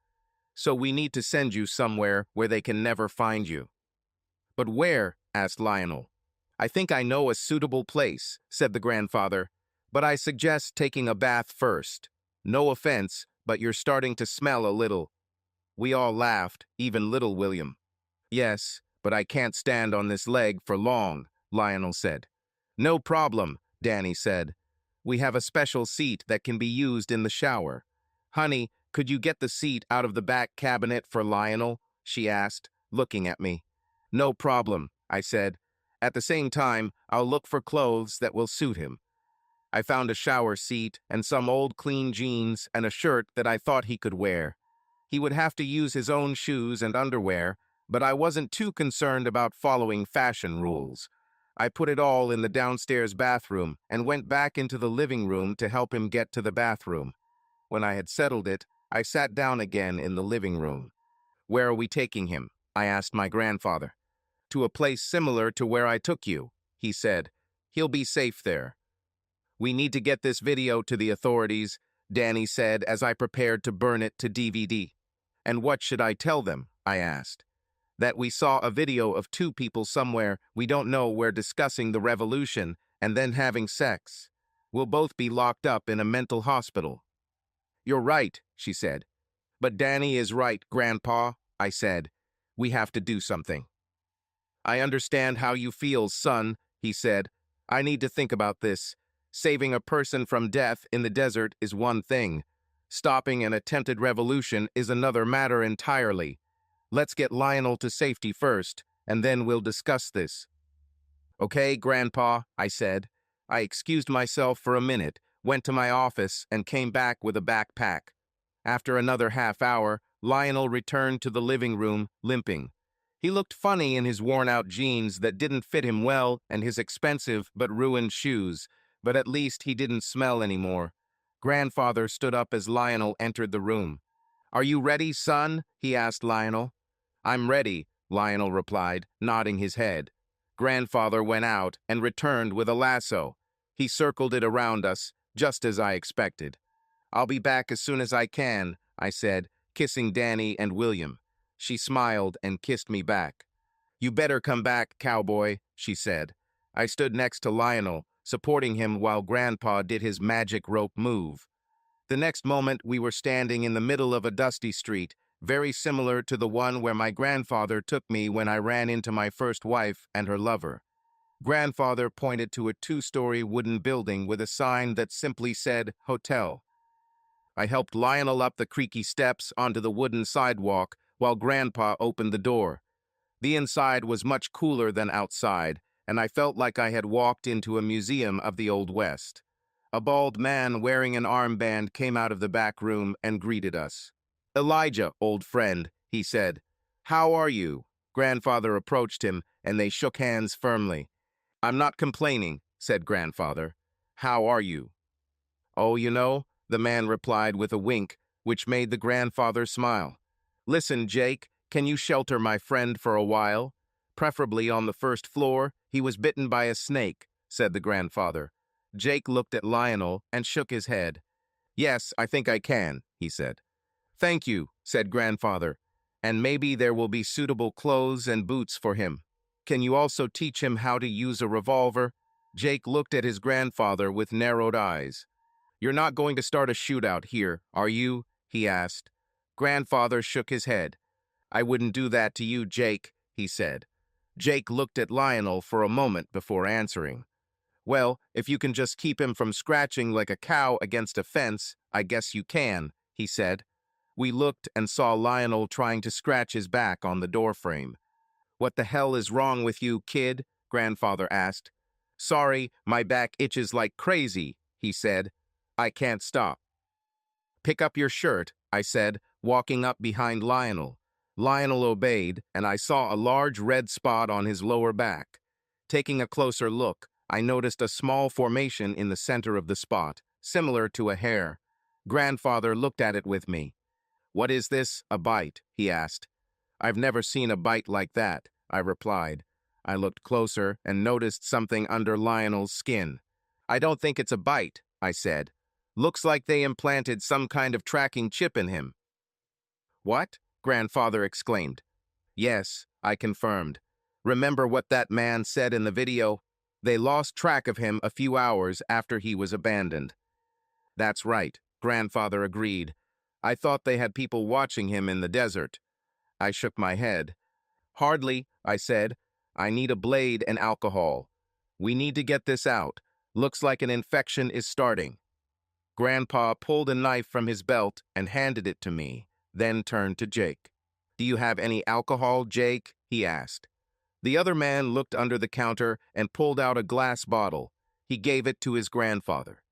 So we need to send you somewhere where they can never find you. But where? Asked Lionel. I think I know a suitable place, said the grandfather, but I suggest taking a bath first. No offense, but you're starting to smell a little. We all laughed, even little William. Yes, but I can't stand on this leg for long, Lionel said. No problem, Danny said. We have a special seat that can be used in the shower. Honey, could you get the seat out of the back cabinet for Lionel? She asked, looking at me. No problem, I said. At the same time, I'll look for clothes that will suit him. I found a shower seat and some old clean jeans and a shirt that I thought he could wear. He would have to use his own shoes and underwear, but I wasn't too concerned about following fashion rules. I put it all in the downstairs bathroom and went back into the living room to help him get to the bathroom. When I had settled it, I sat down again in the living room. Where are we taking him? I asked my grandfather. To a place similar to where I took you, he said. He'll be safe there. We need to get this video to the authorities, Danny said as I prepared to burn it to DVD. And what should I tell them? I asked. That we saw a video of two people somewhere we don't know where discussing the revolution and then having sex. We'll both be locked up in a mental hospital. You're right, she said. But Danny is right, Grandpa, I said. We have to do something. I understand how you feel, son, he said. I need to think about this. Saving a person from death in the desert is one thing. Stopping an attempted revolution is another matter entirely. Let's get Lionel to safety first, and then we'll discuss this. Okay, Grandpa, I said. I excused myself for a minute, went to my office, and came back with a backpack. After another half hour, Lionel returned to the living room, limping. He looked funny in his worn-out jeans that didn't fit him well and his expensive but ruined shoes, but at least he didn't smell anymore. Grandfather stood up as Lionel entered the room. Are you ready, son? He asked Lionel. I'm ready, Lionel replied, nodding his head. Grandfather went out and returned with a lasso. He circled it around us, just as I expected. I'll be back as soon as I can, I said, kissing Danny and William. She smiled and kissed me back. You better come back, cowboy, she said. I stood next to Lionel, supporting him while Grandpa did his magic rope move. The next moment we were standing in the middle of a dusty street, very similar to the one where my grandfather took me when I ran into my first wife and her lover. Grandfather pointed to a two-story wooden building with a sign that simply said, Hotel. I helped Lionel up the creaky steps onto the wooden sidewalk while Grandpa opened the door. The inside was much cooler than outside, and I felt like I had walked into a museum of the Old West. A bald man wearing an armband came out of the back room and greeted us. "Elijah, old friend," he said. "How are you?" Grandfather approached him, and they shook hands firmly. "I'm not complaining," said Grandfather. "How are you?" "Oh, the man replied with a wink, which made the grandfather smile. "Listen, Jake, can you shelter my friend for a while? Preferably on the first floor. He was bitten by a snake," said the grandfather. Jake looked at Lionel and shook his head. "Yes, I think I can," he said. "Thank you," said Grandfather. "And maybe there will be suitable clothes and boots for him. Can you also teach him how to use a revolver?" Jake looked at his grandfather with narrowed eyes. "You're not going to start a shootout here, are you?" he asked. Grandfather shook his head. "I wouldn't do that to you, Jake," he said. Jake looked at Lionel for a moment before answering. "Well, if you can just keep him from scratching like a cow against a fence, I guess you can," he said. We looked and saw Lionel trying to scratch his back on the doorframe. "What the hell is wrong with you, kid?" Grandfather asked. "Sorry, my back itches like crazy," he said. "I can't stop." "Pick up your shirt," I said, walking up behind Lionel. Lionel obeyed, and I saw a large red spot on his lower back. Taking a closer look, I noticed a small formation in the center of the spot, similar to a hair. Grandfather looked at it with me. "What is this, a bite?" he asked. "I've never seen a bite like that," I replied. I looked closer and noticed something under Lionel's skin. "I don't think it's a bite," I said. "Looks like they implanted some kind of tracking chip in him." "What?" Grandfather exclaimed. "Yes," I confirmed. "Remember what that man said in the video? They lost track of him a few hours after he was abandoned." "That's right," Grandfather agreed. "I thought they had people watching him in the desert." I shook my head. "Hardly," I said. "I need a blade and alcohol. We need to get this out. Looks like an infection is starting." Grandpa pulled a knife from his belt and handed it to me, then turned to Jake. "Do you have any alcohol, Jake?" he asked. The other man looked under the counter and pulled out a glass bottle. He gave it to his grandfather.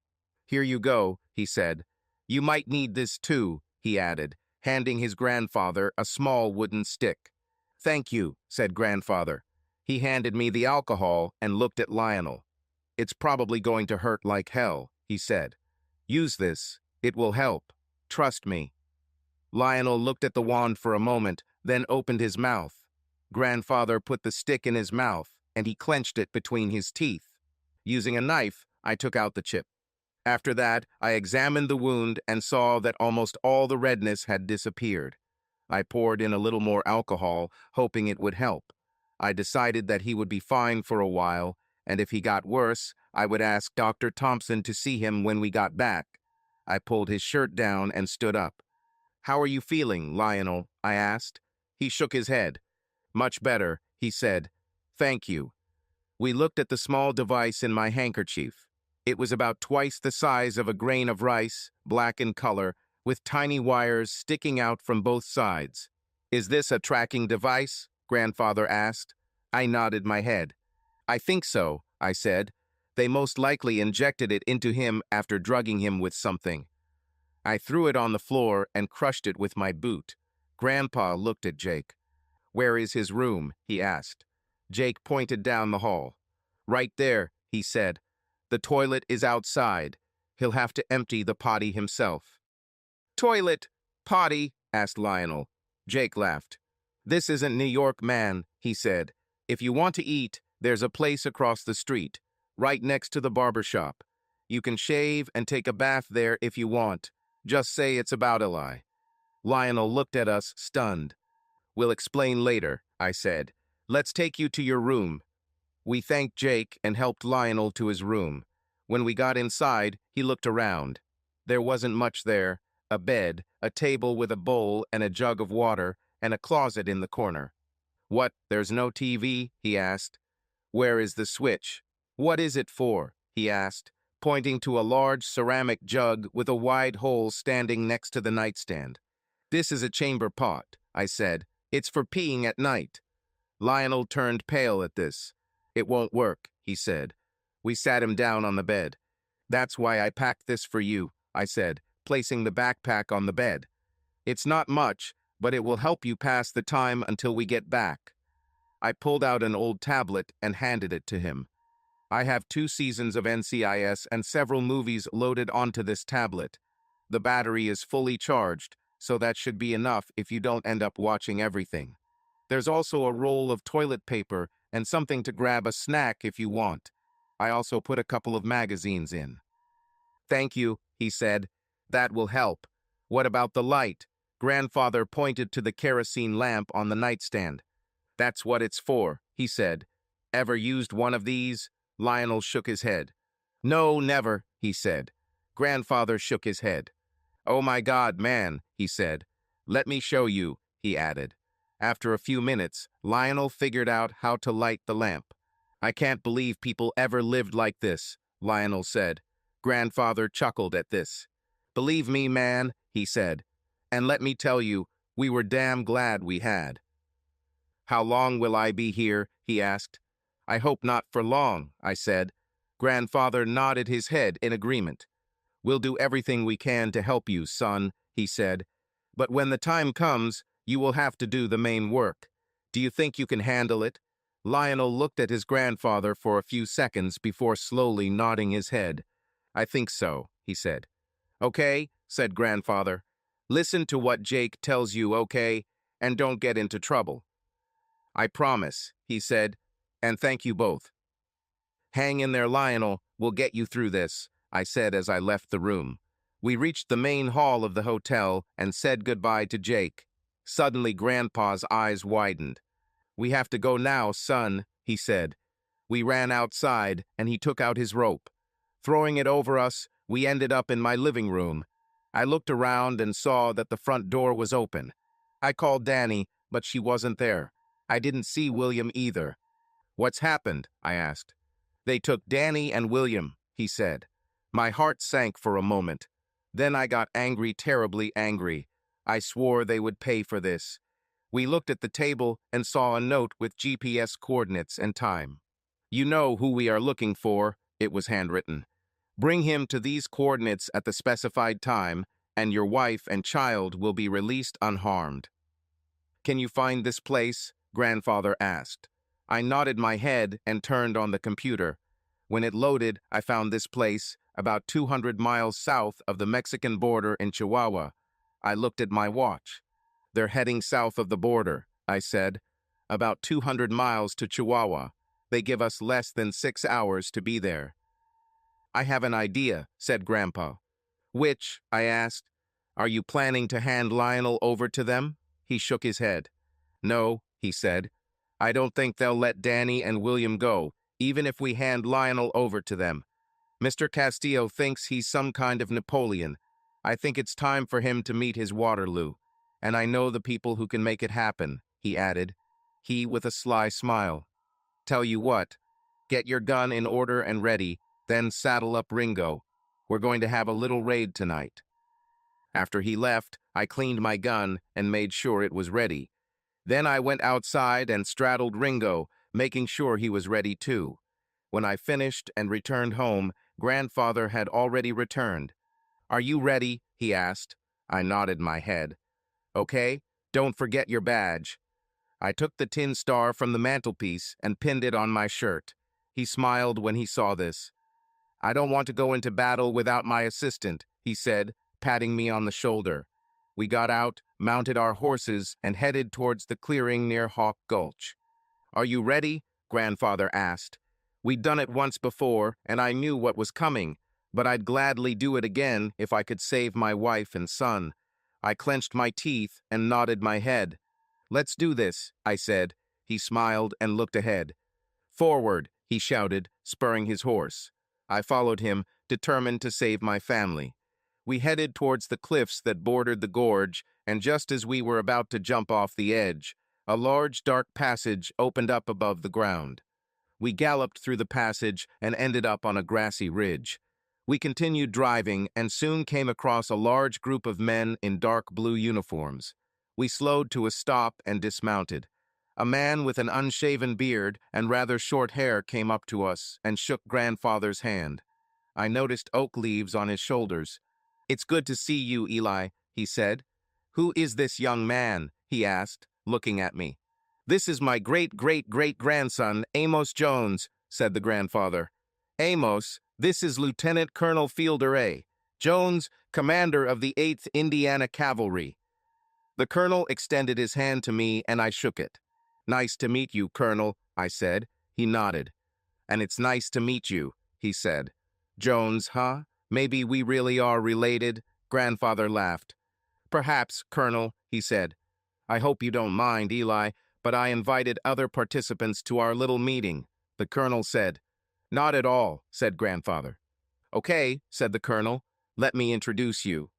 "Here you go," he said. "You might need this too," he added, handing his grandfather a small wooden stick. "Thank you," said Grandfather. He handed me the alcohol and looked at Lionel. "It's probably going to hurt like hell," he said. "Use this. It will help. Trust me." Lionel looked at the wand for a moment, then opened his mouth. Grandfather put the stick in his mouth, and he clenched it between his teeth. Using a knife, I took out the chip. After that, I examined the wound and saw that almost all the redness had disappeared. I poured in a little more alcohol, hoping it would help. I decided that he would be fine for a while, and if he got worse, I would ask Dr. Thompson to see him when we got back. I pulled his shirt down and stood up. "How are you feeling, Lionel?" I asked. He shook his head. "Much better," he said. "Thank you." We looked at the small device in my handkerchief. It was about twice the size of a grain of rice, black in color, with tiny wires sticking out from both sides. "Is this a tracking device?" Grandfather asked. I nodded my head. "I think so," I said. "They most likely injected it into him after drugging him with something." I threw it on the floor and crushed it with my boot. Grandpa looked at Jake. "Where is his room?" he asked. Jake pointed down the hall. "Right there," he said. "The toilet is outside. He'll have to empty the potty himself." "Toilet? Potty?" asked Lionel. Jake laughed. "This isn't New York, man," he said. "If you want to eat, there's a place across the street, right next to the barber shop. You can shave and take a bath there if you want. Just say it's about Eli." Lionel looked at us, stunned. "We'll explain later," I said. "Let's take you to your room." We thanked Jake and helped Lionel to his room. When we got inside, he looked around. There wasn't much there: a bed, a table with a bowl and a jug of water, and a closet in the corner. "What, there's no TV?" he asked. "Where is the switch?" "What is it for?" he asked, pointing to a large ceramic jug with a wide hole standing next to the nightstand. "This is a chamber pot," I said. "It's for peeing at night." Lionel turned pale at this. "It won't work," he said. We sat him down on the bed. "That's why I packed this for you," I said, placing the backpack on the bed. "It's not much, but it will help you pass the time until we get back." I pulled out an old tablet and handed it to him. "I have 2 seasons of NCIS and several movies loaded onto this tablet. The battery is fully charged, so that should be enough if you don't end up watching everything. There's also a roll of toilet paper and something to grab a snack if you want. I also put a couple of magazines in." "Thank you," he said. "That will help. What about the light?" Grandfather pointed to the kerosene lamp on the nightstand. "That's what it's for," he said. "Ever used one of these?" Lionel shook his head. "No, never," he said. Grandfather shook his head. "Oh my God, man," he said. "Let me show you," he added. After a few minutes, Lionel figured out how to light the lamp. "I can't believe people ever lived like this," Lionel said. Grandfather chuckled at this. "Believe me, man," he said. "And let me tell you, we were damn glad we had." "How long will I be here?" he asked. "I hope not for long," I said. Grandfather nodded his head in agreement. "We'll do everything we can to help you, son," he said. "But when the time comes, you will have to do the main work. Do you think you can handle it?" Lionel looked at his grandfather for a few seconds before slowly nodding his head. "I think so," he said. "Okay," said Grandfather. "Listen to what Jake tells you, okay? And don't get into trouble." "I promise," he said, "and thank you both." "Hang in there, Lionel. We'll get you through this," I said as I left the room. We reached the main hall of the hotel and said goodbye to Jake. Suddenly, Grandpa's eyes widened. "We have to go now, son," he said. We ran outside, and he took out his rope. Throwing it over us, we ended up in my living room. I looked around and saw that the front door was open. I called Danny, but she wasn't there. I didn't see William either. "What's happened?" I asked. "They took Danny and William," he said. My heart sank for a moment. Then I got angry, terribly angry. I swore they would pay for this. We looked at the table and saw a note with GPS coordinates and time. "You know who we are looking for," it was handwritten. "Bring him to these coordinates at the specified time, and your wife and child will be released unharmed." "Can you find this place?" Grandfather asked. I nodded my head and turned on the computer. When it loaded, I found this place, about 200 miles south of the Mexican border in Chihuahua. I looked at my watch. "They're heading south of the border," I said. "About 200 miles to Chihuahua. They give us less than 6 hours to be there." "I have an idea," said Grandpa. "Which?" I asked. "Are you planning to hand Lionel over to them?" He shook his head. "No," he said. "I don't think they'll let Danny and William go, even if we hand Lionel over to them. Mr. Castillo thinks he's some kind of Napoleon. I think it's time for him to meet his Waterloo. And I know the people who can make it happen," he added, he with a sly smile. "Tell you what, get your gun in order and ready, then saddle up Ringo. We're going to have a little raid tonight." After he left, I cleaned my gun and made sure it was ready. Then I went outside and straddled Ringo, making sure he was ready too. When I finished and returned home, Grandfather had already returned. "Are you ready?" he asked. I nodded my head. "Okay, don't forget your badge." I took the tin star from the mantelpiece and pinned it on my shirt. He smiled when he saw this. "I don't want to go into battle without my assistant," he said, patting me on the shoulder. We got out, mounted our horses, and headed towards the clearing near Hawk Gulch. "Are you ready?" Grandfather asked. We'd done it once before, and I knew what was coming, but I'd gladly do it again if I could save my wife and son. I clenched my teeth and nodded my head. "Let's do this," I said. He smiled and looked ahead. "Forward," he shouted, spurring his horse. I followed him, determined to save my family. We headed towards the cliffs that bordered the gorge, and just as we were about to jump off the edge, a large dark passage opened up above the ground. We galloped through the passage and ended up on a grassy ridge. We continued driving and soon came across a large group of men in dark blue uniforms. We slowed to a stop and dismounted. A man with an unshaven beard and rather short hair came up to us and shook grandfather's hand. I noticed oak leaves on his shoulders. "It's good to see you, Eli," he said. "Who is this young man?" he asked, looking at me. "This is my great-great-great-grandson, Amos Jones," said the grandfather. "Amos, this is Lieutenant Colonel Fielder A. Jones, commander of the 8th Indiana Cavalry." The colonel extended his hand to me and I shook it. "Nice to meet you, Colonel," I said. He nodded. "And it's nice to meet you," he said. "Jones, huh? Maybe we really are related?" Grandfather laughed. "Perhaps, Colonel," he said. "I hope you don't mind, Eli, but I invited other participants to our little meeting," the colonel said. "Not at all," said Grandfather. "Okay," said the colonel. "Let me introduce you."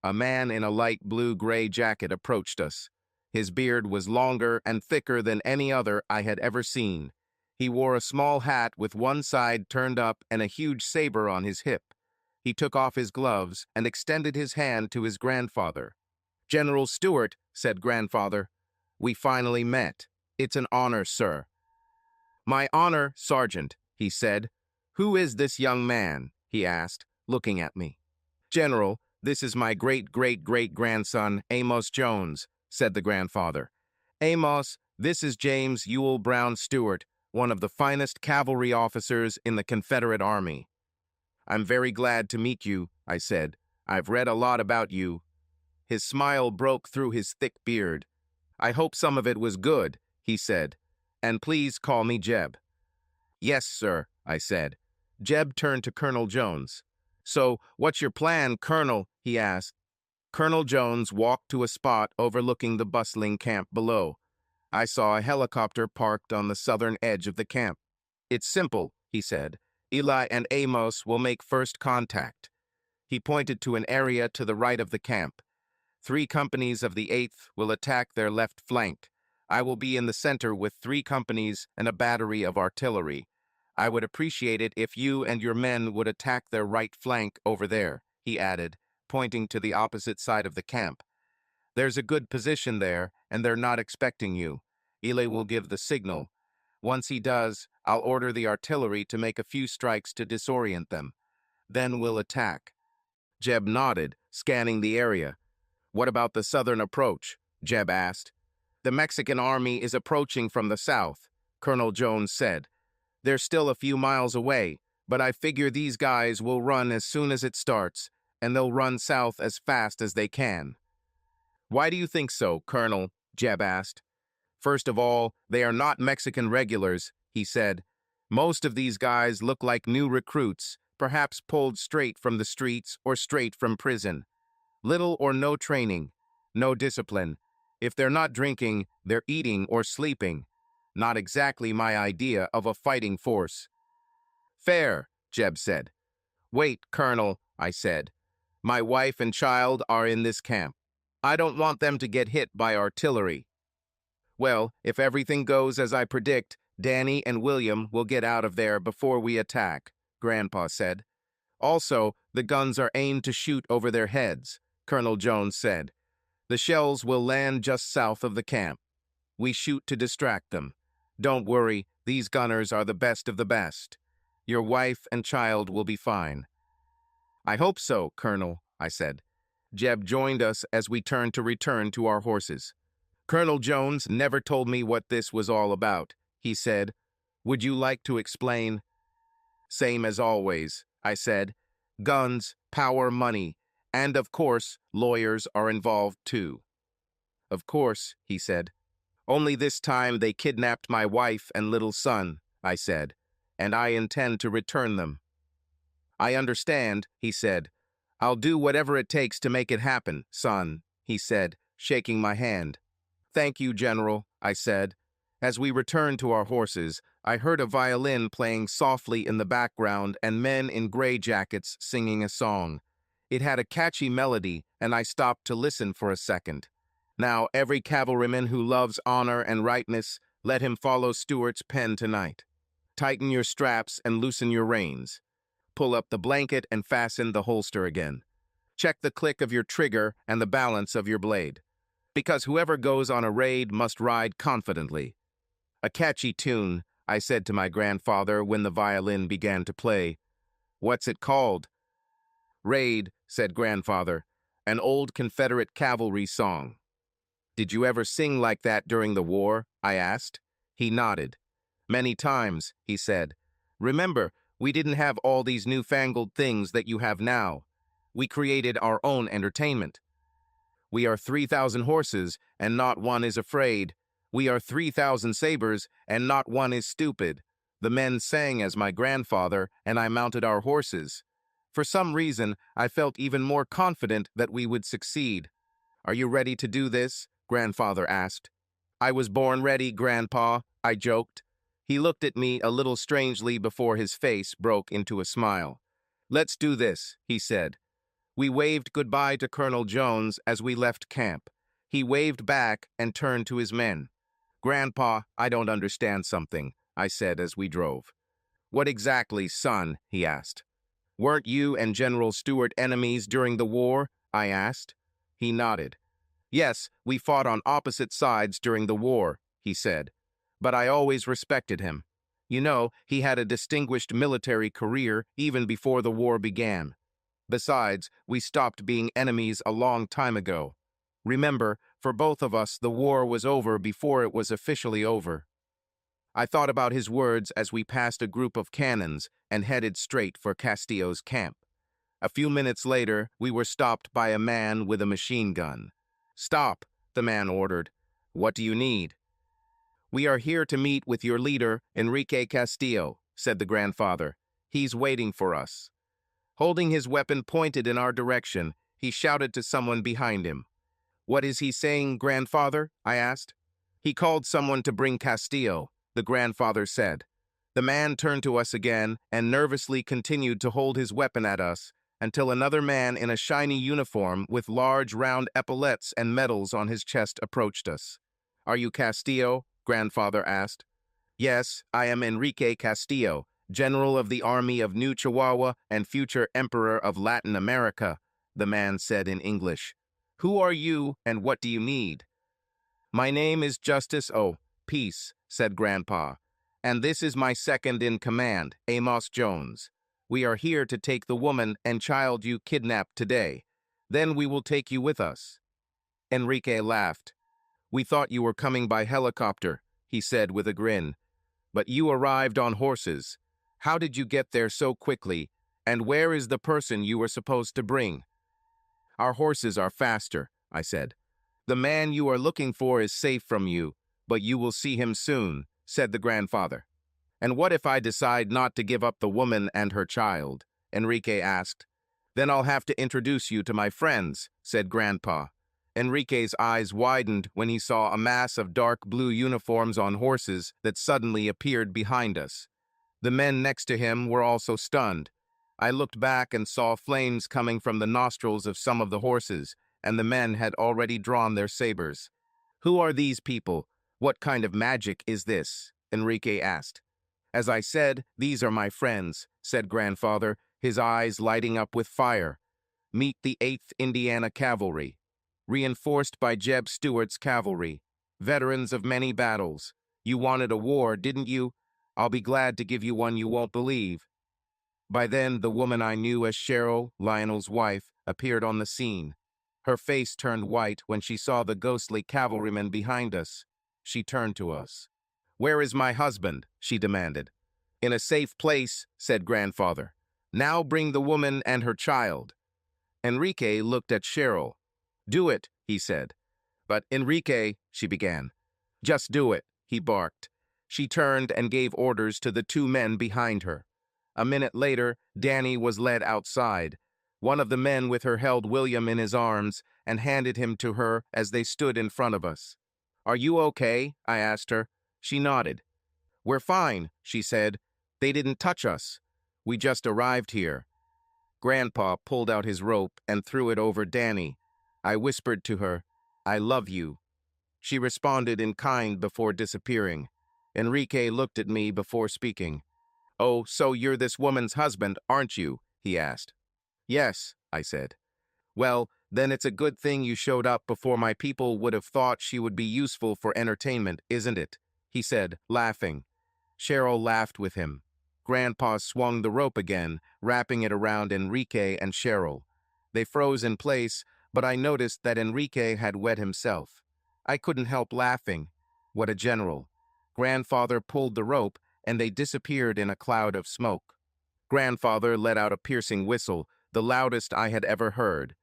A man in a light blue-gray jacket approached us. His beard was longer and thicker than any other I had ever seen. He wore a small hat with one side turned up and a huge saber on his hip. He took off his gloves and extended his hand to his grandfather. "General Stewart," said Grandfather. "We finally met. It's an honor, sir." "My honor, Sergeant," he said. "Who is this young man?" he asked, looking at me. "General, this is my great-great-great-grandson, Amos Jones," said the grandfather. "Amos, this is James Ewell Brown Stewart, one of the finest cavalry officers in the Confederate Army." "I'm very glad to meet you," I said. "I've read a lot about you." His smile broke through his thick beard. "I hope some of it was good," he said. "And please call me Jeb." "Yes, sir," I said. Jeb turned to Colonel Jones. "So, what's your plan, Colonel?" he asked. Colonel Jones walked to a spot overlooking the bustling camp below. I saw a helicopter parked on the southern edge of the camp. "It's simple," he said. "Eli and Amos will make first contact." He pointed to an area to the right of the camp. 3 companies of the 8th will attack their left flank. I will be in the center with 3 companies and a battery of artillery. I would appreciate it if you and your men would attack their right flank over there," he added, pointing to the opposite side of the camp. "There's a good position there, and they're not expecting you. Eli will give the signal. Once he does, I'll order the artillery to make a few strikes to disorient them. Then we'll attack." Jeb nodded, scanning the area. "What about the southern approach?" Jeb asked. "The Mexican army is approaching from the south," Colonel Jones said. "They're still a few miles away, but I figure these guys will run as soon as it starts, and they'll run south as fast as they can." "Why do you think so, Colonel?" Jeb asked. "First of all, they are not Mexican regulars," he said. "Most of these guys look like new recruits, perhaps pulled straight from the streets or straight from prison. Little or no training, no discipline. If they're not drinking, they're eating or sleeping. Not exactly my idea of a fighting force." "Fair," Jeb said. "Wait, Colonel," I said. "My wife and child are in this camp. I don't want them to get hit by artillery." "Well, if everything goes as I predict, Danny and William will get out of there before we attack," Grandpa said. "Also, the guns are aimed to shoot over their heads," Colonel Jones said. "The shells will land just south of the camp. We shoot to distract them. Don't worry, these gunners are the best of the best. Your wife and child will be fine." "I hope so, Colonel," I said. Jeb joined us as we turned to return to our horses. "Colonel Jones never told me what this was all about," he said. "Would you like to explain?" "Same as always," I said. "Guns, power, money, and of course, lawyers are involved too." "Of course," he said. "Only this time they kidnapped my wife and little son," I said, "and I intend to return them." "I understand," he said. "I'll do whatever it takes to make it happen, son," he said, shaking my hand. "Thank you, General," I said. As we returned to our horses, I heard a violin playing softly in the background and men in gray jackets singing a song. It had a catchy melody, and I stopped to listen for a second. "Now, every cavalryman who loves honor and rightness, let him follow Stewart's pen tonight. Tighten your straps and loosen your reins. Pull up the blanket and fasten the holster again. Check the click of your trigger and the balance of your blade. Because whoever goes on a raid must ride confidently. A catchy tune, I said to my grandfather when the violin began to play. What's it called? Raid, said grandfather, an old Confederate cavalry song. Did you ever sing like that during the war? I asked. He nodded. Many times, he said. Remember, we didn't have all these newfangled things that you have now. We created our own entertainment. We are 3,000 horses, and not one is afraid. We are 3,000 sabers, and not one is stupid. The men sang as my grandfather, and I mounted our horses. For some reason, I felt even more confident that we would succeed. Are you ready to do this? Grandfather asked. I was born ready, Grandpa, I joked. He looked at me a little strangely before his face broke into a smile. Let's do this, he said. We waved goodbye to Colonel Jones as we left camp. He waved back and turned to his men. Grandpa, I don't understand something, I said as we drove. What exactly, son? He asked. Weren't you and General Stuart enemies during the war? I asked. He nodded. Yes, we fought on opposite sides during the war, he said. But I always respected him. You know, he had a distinguished military career even before the war began. Besides, we stopped being enemies a long time ago. Remember, for both of us, the war was over before it was officially over. I thought about his words as we passed a group of cannons and headed straight for Castillo's camp. A few minutes later, we were stopped by a man with a machine gun. Stop, the man ordered. What do you need? We are here to meet with your leader, Enrique Castillo, said the grandfather. He's waiting for us. Holding his weapon pointed in our direction, he shouted to someone behind him. What is he saying, grandfather? I asked. He called someone to bring Castillo, the grandfather said. The man turned to us again and nervously continued to hold his weapon at us until another man in a shiny uniform with large round epaulets and medals on his chest approached us. Are you Castillo? Grandfather asked. Yes, I am Enrique Castillo, General of the Army of New Chihuahua and future Emperor of Latin America, the man said in English. Who are you and what do you need? My name is Justice Peace, said Grandpa, and this is my second in command, Amos Jones. We are here to take the woman and child you kidnapped today. Then we will take you with us. Enrique laughed. We thought you were coming by helicopter, he said with a grin. But you arrived on horses. How did you get there so quickly, and where is the person you were supposed to bring? Our horses are faster, I said. The man you are looking for is safe from you, but you will see him soon, said the grandfather. And what if I decide not to give up the woman and her child? Enrique asked. Then I'll have to introduce you to my friends, said Grandpa. Enrique's eyes widened when he saw a mass of dark blue uniforms on horses that suddenly appeared behind us. The men next to him were also stunned. I looked back and saw flames coming from the nostrils of some of the horses, and the men had already drawn their sabers. Who are these people? What kind of magic is this? Enrique asked. As I said, these are my friends, said Grandfather, his eyes lighting up with fire. Meet the 8th Indiana Cavalry. Reinforced by Jeb Stuart's cavalry. Veterans of many battles. You wanted a war, didn't you? I'll be glad to give you one you won't believe. By then, the woman I knew as Cheryl, Lionel's wife, appeared on the scene. Her face turned white when she saw the ghostly cavalrymen behind us. She turned to us. Where is my husband? She demanded. In a safe place, said Grandfather. Now bring the woman and her child. Enrique looked at Cheryl. Do it, he said. But Enrique, she began. Just do it, he barked. She turned and gave orders to the two men behind her. A minute later, Danny was led outside. One of the men with her held William in his arms and handed him to her as they stood in front of us. Are you okay? I asked her. She nodded. We're fine, she said. They didn't touch us. We just arrived here. Grandpa pulled out his rope and threw it over Danny. I whispered to her, I love you. She responded in kind before disappearing. Enrique looked at me before speaking. Oh, so you're this woman's husband, aren't you? He asked. Yes, I said. Well, then it's a good thing you showed up before my people would have thought she would be useful for entertainment, isn't it? he said, laughing. Cheryl laughed with him. Grandpa swung the rope again, wrapping it around Enrique and Cheryl. They froze in place, but I noticed that Enrique had wet himself. I couldn't help laughing. What a general. Grandfather pulled the rope, and they disappeared in a cloud of smoke. Grandfather let out a piercing whistle, the loudest I had ever heard.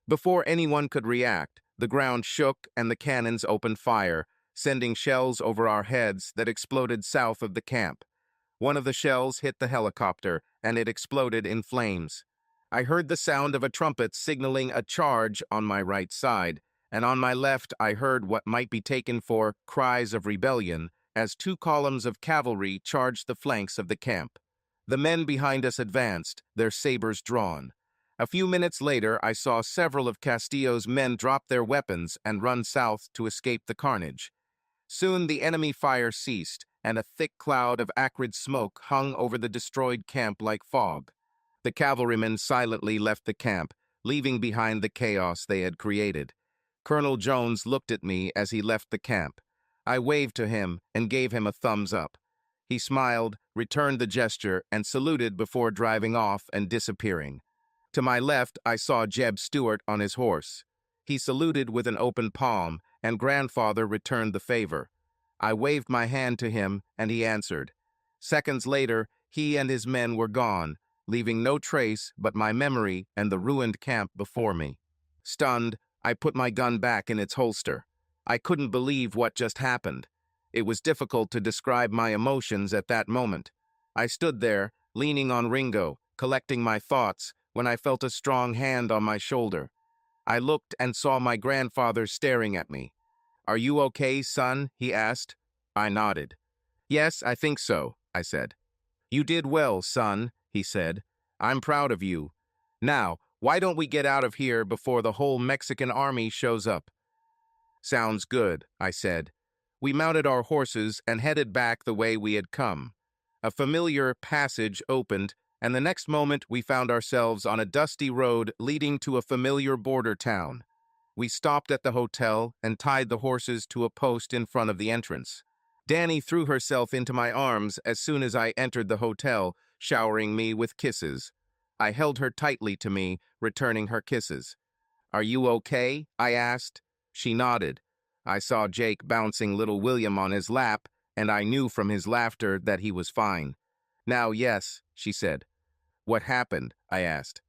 Before anyone could react, the ground shook and the cannons opened fire, sending shells over our heads that exploded south of the camp. One of the shells hit the helicopter, and it exploded in flames. I heard the sound of a trumpet signaling a charge on my right side, and on my left I heard what might be taken for cries of rebellion as 2 columns of cavalry charged the flanks of the camp. The men behind us advanced, their sabers drawn. A few minutes later, I saw several of Castillo's men drop their weapons and run south to escape the carnage. Soon the enemy fire ceased, and a thick cloud of acrid smoke hung over the destroyed camp like fog. The cavalrymen silently left the camp, leaving behind the chaos they had created. Colonel Jones looked at me as he left the camp. I waved to him and gave him a thumbs up. He smiled, returned the gesture, and saluted before driving off and disappearing. To my left, I saw Jeb Stewart on his horse. He saluted with an open palm, and Grandfather returned the favor. I waved my hand to him, and he answered. Seconds later, he and his men were gone, leaving no trace but my memory and the ruined camp before me. Stunned, I put my gun back in its holster. I couldn't believe what just happened. It was difficult to describe my emotions at that moment. I stood there, leaning on Ringo, collecting my thoughts, when I felt a strong hand on my shoulder. I looked and saw my grandfather staring at me. "Are you okay, son?" he asked. I nodded. "Yes, I think so," I said. "You did well, son," he said. "I'm proud of you. Now, why don't we get out of here before the whole Mexican army shows up?" "Sounds good," I said. We mounted our horses and headed back the way we had come. A familiar passage opened, and the next moment we found ourselves on a dusty road leading to a familiar border town. We stopped at the hotel and tied the horses to a post in front of the entrance. Danny threw herself into my arms as soon as I entered the hotel, showering me with kisses. I held her tightly to me, returning her kisses. "Are you okay?" I asked. She nodded. I saw Jake bouncing little William on his lap, and I knew from his laughter that he was fine. "Now, yes," she said. "What happened?" I asked.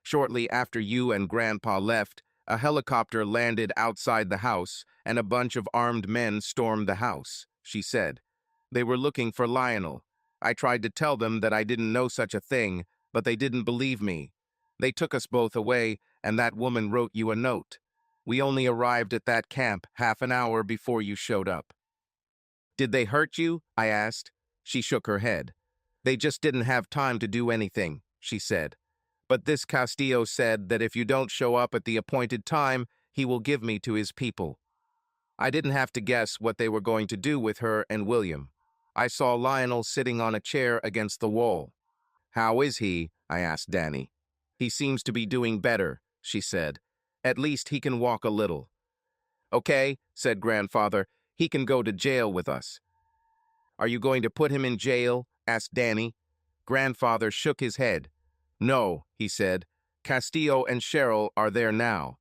"Shortly after you and Grandpa left, a helicopter landed outside the house, and a bunch of armed men stormed the house," she said. "They were looking for Lionel. I tried to tell them that I didn't know such a thing, but they didn't believe me. They took us both away, and that woman wrote you a note. We only arrived at that camp half an hour before you showed up." "Did they hurt you?" I asked. She shook her head. "They just didn't have time to do anything," she said. "But this Castillo said that if you don't show up at the appointed time, he will give me to his people." I didn't have to guess what they were going to do with her and William. I saw Lionel sitting on a chair against the wall. "How is he?" I asked Danny. "He seems to be doing better," she said. "At least he can walk a little." "Okay," said Grandfather. "He can go to jail with us." "Are you going to put him in jail?" asked Danny. Grandfather shook his head. "No," he said. "Castillo and Cheryl are there now."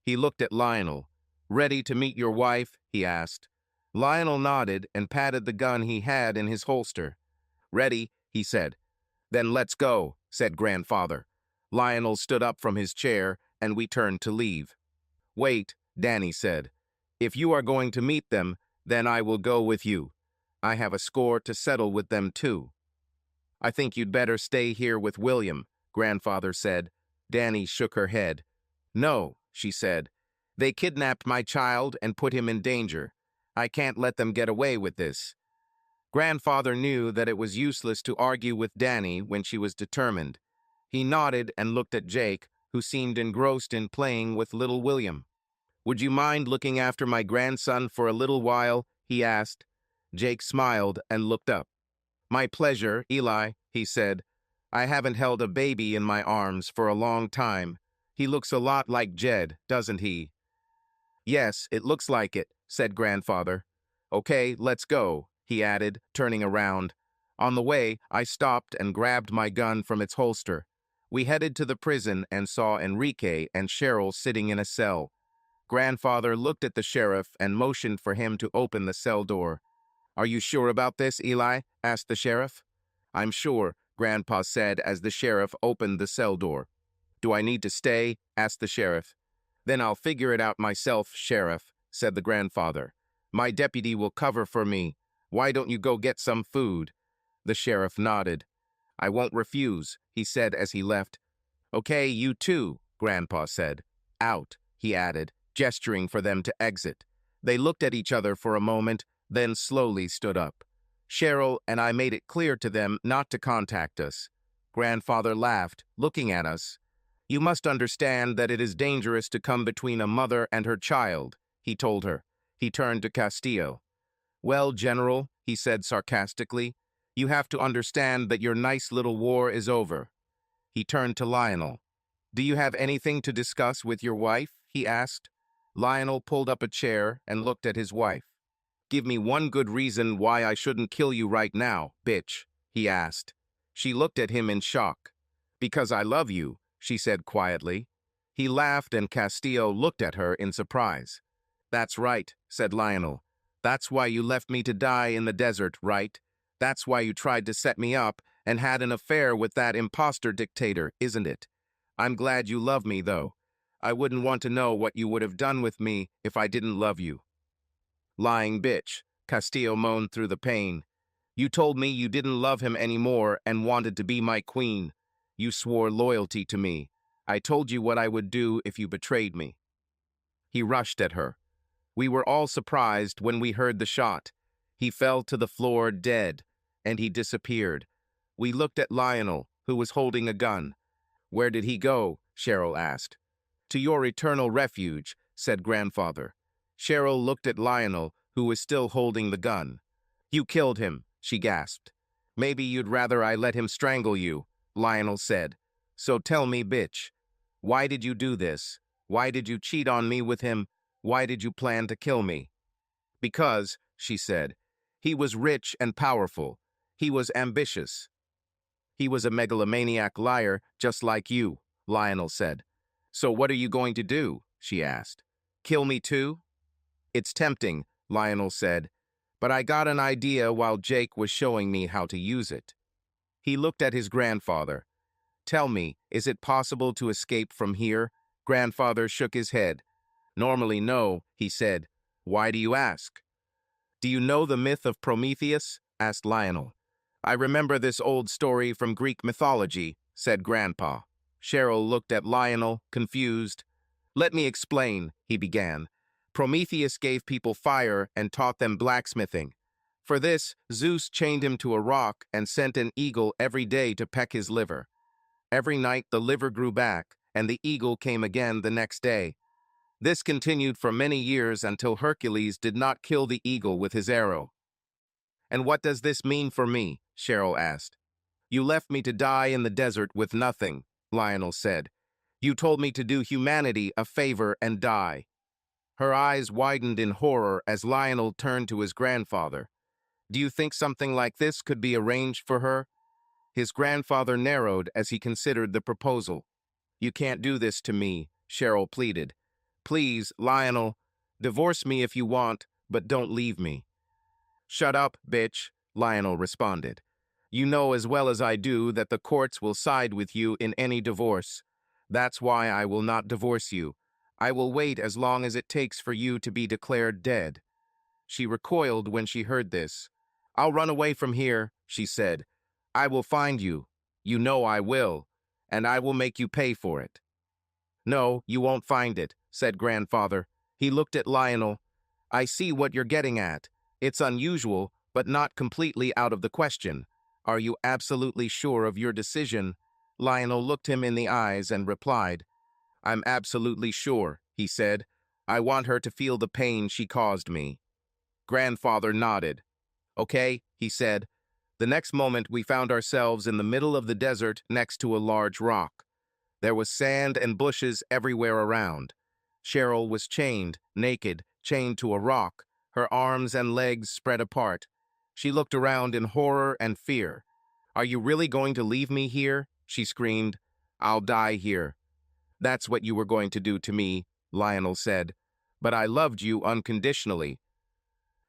He looked at Lionel. "Ready to meet your wife?" he asked. Lionel nodded and patted the gun he had in his holster. "Ready," he said. "Then let's go," said Grandfather. Lionel stood up from his chair, and we turned to leave. "Wait," Danny said. "If you are going to meet them, then I will go with you. I have a score to settle with them too." "I think you'd better stay here with William," Grandfather said. Danny shook her head. "No," she said. "They kidnapped my child and put him in danger. I can't let them get away with this." Grandfather knew that it was useless to argue with Danny when she was determined. He nodded and looked at Jake, who seemed engrossed in playing with little William. "Would you mind looking after my grandson for a little while?" he asked. Jake smiled and looked up. "My pleasure, Eli," he said. "I haven't held a baby in my arms for a long time. He looks a lot like Jed, doesn't he?" "Yes, it looks like it," said Grandfather. "Okay, let's go," he added, turning around. On the way, I stopped and grabbed my gun from its holster. We headed to the prison and saw Enrique and Cheryl sitting in a cell. Grandfather looked at the sheriff and motioned for him to open the cell door. "Are you sure about this, Eli?" asked the sheriff. "I'm sure," Grandpa said as the sheriff opened the cell door. "Do I need to stay?" asked the sheriff. "Then I'll figure it out myself, Sheriff," said the grandfather. "My deputy will cover for me. Why don't you go get some food?" The sheriff nodded. "I won't refuse," he said as he left. "Okay, you too," Grandpa said. "Out," he added, gesturing for them to exit. They looked at each other for a moment, then slowly stood up. "Cheryl and I made it clear to them not to contact us." Grandfather laughed, looking at us. "You must understand that it is dangerous to come between a mother and her child," he told her. He turned to Castillo. "Well, General," he said sarcastically, "you have to understand that your nice little war is over." He turned to Lionel. "Do you have anything to discuss with your wife?" he asked. Lionel pulled up a chair and looked at his wife. "Give me one good reason why I shouldn't kill you right now, bitch," he asked. She looked at him in shock. "Because I love you," she said quietly. He laughed and Castillo looked at her in surprise. "That's right," said Lionel. "That's why you left me to die in the desert, right? That's why you tried to set me up and had an affair with that imposter dictator, isn't it? I'm glad you love me, though. I wouldn't want to know what you would have done with me if I didn't love you." "Lying bitch," Castillo moaned through the pain. "You told me you didn't love him anymore and wanted to be my queen. You swore loyalty to me. I told you what I would do if you betrayed me." He rushed at her. We were all surprised when we heard the shot. He fell to the floor dead, and he disappeared. We looked at Lionel, who was holding a gun. "Where did he go?" Cheryl asked. "To your eternal refuge," said Grandfather. Cheryl looked at Lionel, who was still holding the gun. "You killed him," she gasped. "Maybe you'd rather I let him strangle you," Lionel said. "So tell me, bitch, why did you do this? Why did you cheat on me with him? Why did you plan to kill me?" "Because," she said, "he was rich and powerful. He was ambitious. He was a megalomaniac liar just like you," Lionel said. "So what are you going to do?" she asked. "Kill me too?" "It's tempting," Lionel said, "but I got an idea while Jake was showing me how to use it." He looked at his grandfather. "Tell me, is it possible to escape from here?" Grandfather shook his head. "Normally no," he said. "Why do you ask?" "Do you know the myth of Prometheus?" asked Lionel. "I remember this old story from Greek mythology," said Grandpa. Cheryl looked at Lionel, confused. "Let me explain," he began. "Prometheus gave people fire and taught them blacksmithing. For this, Zeus chained him to a rock and sent an eagle every day to peck his liver. Every night the liver grew back, and the eagle came again the next day. This continued for many years until Hercules did not kill the eagle with his arrow." "And what does this mean for me?" Cheryl asked. "You left me to die in the desert with nothing," Lionel said. "You told me to do humanity a favor and die." Her eyes widened in horror as Lionel turned to his grandfather. "Do you think something like this could be arranged for her?" His grandfather narrowed as he considered the proposal. "You can't do this to me," Cheryl pleaded. "Please, Lionel, divorce me if you want, but don't leave me." "Shut up, bitch," Lionel responded. "You know as well as I do that the courts will side with you in any divorce. That's why I will not divorce you. I will wait as long as it takes for you to be declared dead." She recoiled when she heard this. "I'll run away from here," she said. "I will find you. You know I will. And I will make you pay for it." "No, you won't find it," said Grandfather. He looked at Lionel. "I see what you're getting at. It's unusual, but not completely out of the question. Are you absolutely sure of your decision?" Lionel looked him in the eyes and replied. "I'm absolutely sure," he said. "I want her to feel the pain she caused me." Grandfather nodded. "Okay," he said. The next moment we found ourselves in the middle of the desert next to a large rock. There was sand and bushes everywhere around. Cheryl was chained, naked, chained to a rock, her arms and legs spread apart. She looked around in horror and fear. "Are you really going to leave me here?" she screamed. "I'll die here." "That's what you were going to do to me," Lionel said. "But I loved you unconditionally."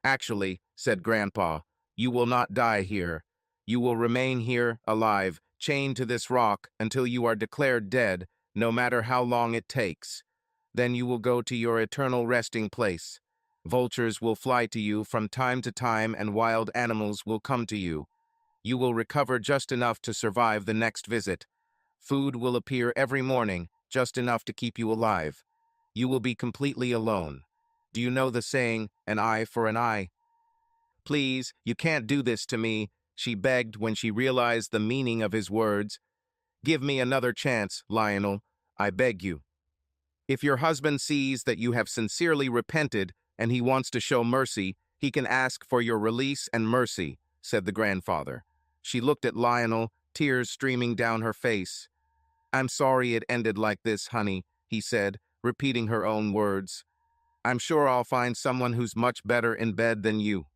"Actually," said Grandpa, "you will not die here. You will remain here, alive, chained to this rock until you are declared dead, no matter how long it takes. Then you will go to your eternal resting place. Vultures will fly to you from time to time and wild animals will come to you. You will recover just enough to survive the next visit. Food will appear every morning, just enough to keep you alive. You will be completely alone. Do you know the saying, an eye for an eye? Please, you can't do this to me," she begged when she realized the meaning of his words. "Give me another chance, Lionel. I beg you." "If your husband sees that you have sincerely repented and he wants to show mercy, he can ask for your release and mercy," said the grandfather. She looked at Lionel, tears streaming down her face. "I'm sorry it ended like this, honey," he said, repeating her own words. "I'm sure I'll find someone who's much better in bed than you."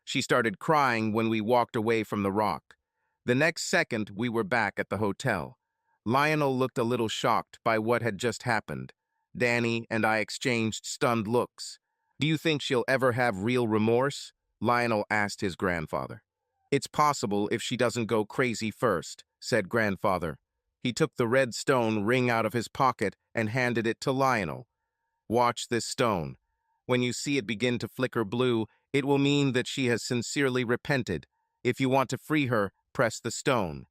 She started crying when we walked away from the rock. The next second, we were back at the hotel. Lionel looked a little shocked by what had just happened. Danny and I exchanged stunned looks. "Do you think she'll ever have real remorse?" Lionel asked his grandfather. "It's possible if she doesn't go crazy first," said grandfather. He took the red stone ring out of his pocket and handed it to Lionel. "Watch this stone. When you see it begin to flicker blue, it will mean that she has sincerely repented. If you want to free her, press the stone."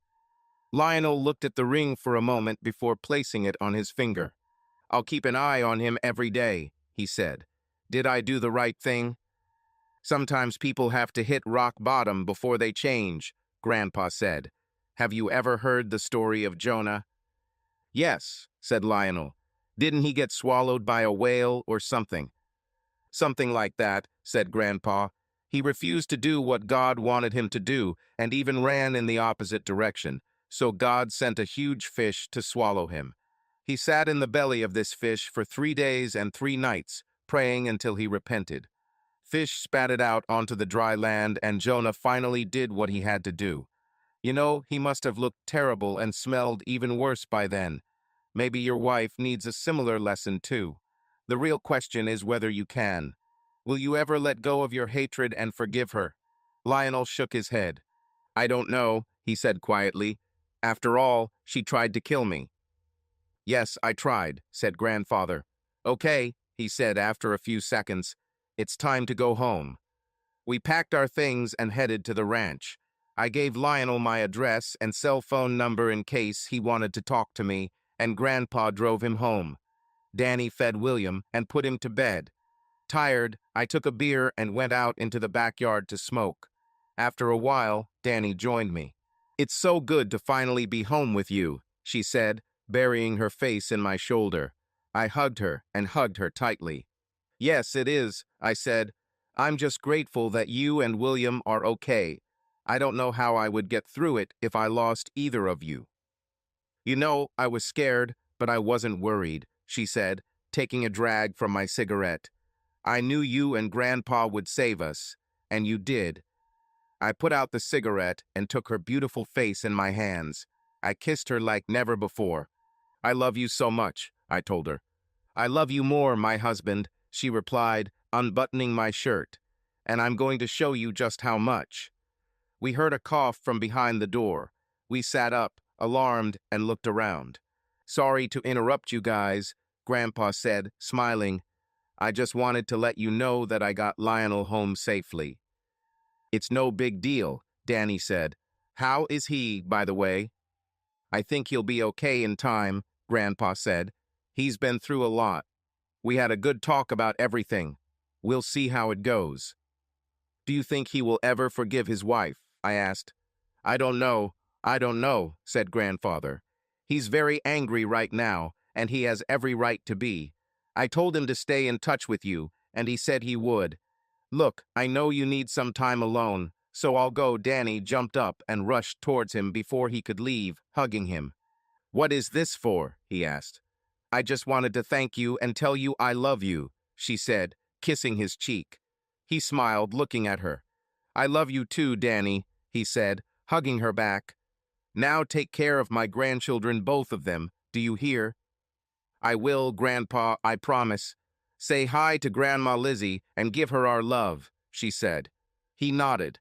Lionel looked at the ring for a moment before placing it on his finger. "I'll keep an eye on him every day," he said. "Did I do the right thing?" "Sometimes people have to hit rock bottom before they change," Grandpa said. "Have you ever heard the story of Jonah?" "Yes," said Lionel. "Didn't he get swallowed by a whale or something?" "Something like that," said Grandpa. "He refused to do what God wanted him to do and even ran in the opposite direction, so God sent a huge fish to swallow him. He sat in the belly of this fish for 3 days and 3 nights, praying until he repented. Fish spat it out onto the dry land, and Jonah finally did what he had to do. You know, he must have looked terrible and smelled even worse by then. Maybe your wife needs a similar lesson too. The real question is whether you can. Will you ever let go of your hatred and forgive her?" Lionel shook his head. "I don't know," he said quietly. "After all, she tried to kill me." "Yes, I tried," said grandfather. "Okay," he said after a few seconds. "It's time to go home." We packed our things and headed to the ranch. I gave Lionel my address and cell phone number in case he wanted to talk to me, and Grandpa drove him home. Danny fed William and put him to bed. Tired, I took a beer and went out into the backyard to smoke. After a while, Danny joined me. "It's so good to finally be home with you," she said, burying her face in my shoulder. I hugged her and hugged her tightly. "Yes, it is," I said. "I'm just grateful that you and William are okay. I don't know how I would get through it if I lost either of you." "You know, I was scared, but I wasn't worried," she said, taking a drag from my cigarette. "I knew you and Grandpa would save us, and you did." I put out the cigarette and took her beautiful face in my hands. I kissed her like never before. "I love you so much," I told her. "I love you more, my husband," she replied, unbuttoning my shirt. "And I'm going to show you just how much." We heard a cough from behind the door. We sat up, alarmed, and looked around. "Sorry to interrupt you guys," Grandpa said, smiling. "I just wanted to let you know that I got Lionel home safely." "It's no big deal," Danny said. "How is he, by the way?" "I think he'll be okay in time," Grandpa said. "He's been through a lot. We had a good talk about everything. We'll see how it goes." "Do you think he will ever forgive his wife?" I asked. I don't know," said Grandfather. "He's very angry right now, and he has every right to be. I told him to stay in touch with you, and he said he would. Look, I know you need some time alone, so I'll go." Danny jumped up and rushed towards him before he could leave, hugging him. "What is this for?" he asked. "I just wanted to thank you and tell you I love you," she said, kissing his cheek. He smiled, looking at her. I love you too, Danny, he said, hugging her back. Now take care of my grandchildren, both of them. Do you hear? I will, Grandpa, I promise. Say hi to Grandma Lizzie and give her our love, she said. He nodded.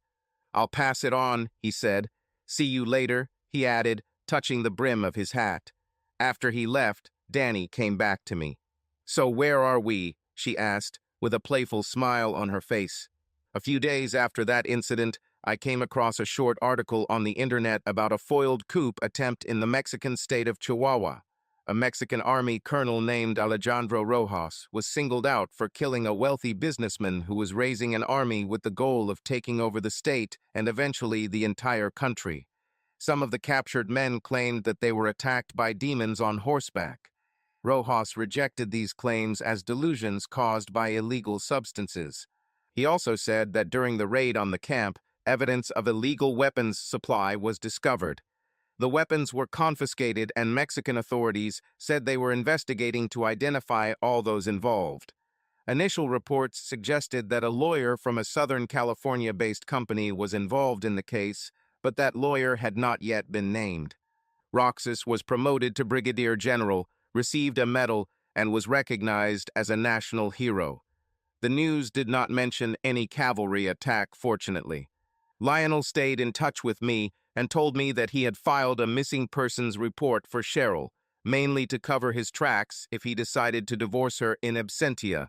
I'll pass it on, he said. See you later, he added, touching the brim of his hat. After he left, Danny came back to me. So where are we? She asked, with a playful smile on her face. A few days after that incident, I came across a short article on the internet about a foiled coup attempt in the Mexican state of Chihuahua. A Mexican army colonel named Alejandro Rojas was singled out for killing a wealthy businessman who was raising an army with the goal of taking over the state and eventually the entire country. Some of the captured men claimed that they were attacked by demons on horseback. Rojas rejected these claims as delusions caused by illegal substances. He also said that during the raid on the camp, evidence of illegal weapons supply was discovered. The weapons were confiscated and Mexican authorities said they were investigating to identify all those involved. Initial reports suggested that a lawyer from a Southern California-based company was involved in the case, but that lawyer had not yet been named. Roxas was promoted to brigadier general, received a medal, and was recognized as a national hero. The news did not mention any cavalry attack, fortunately. Lionel stayed in touch with me and told me that he had filed a missing persons report for Cheryl, mainly to cover his tracks if he decided to divorce her in absentia.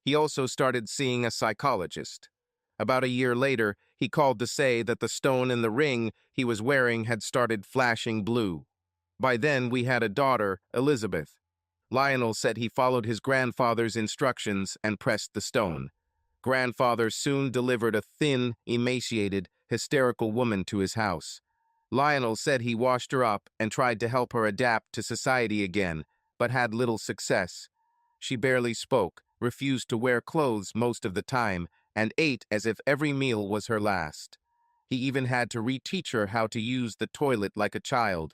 He also started seeing a psychologist. About a year later, he called to say that the stone in the ring he was wearing had started flashing blue. By then, we had a daughter, Elizabeth. Lionel said he followed his grandfather's instructions and pressed the stone. Grandfather soon delivered a thin, emaciated, hysterical woman to his house. Lionel said he washed her up and tried to help her adapt to society again, but had little success. She barely spoke, refused to wear clothes most of the time, and ate as if every meal was her last. He even had to reteach her how to use the toilet like a child.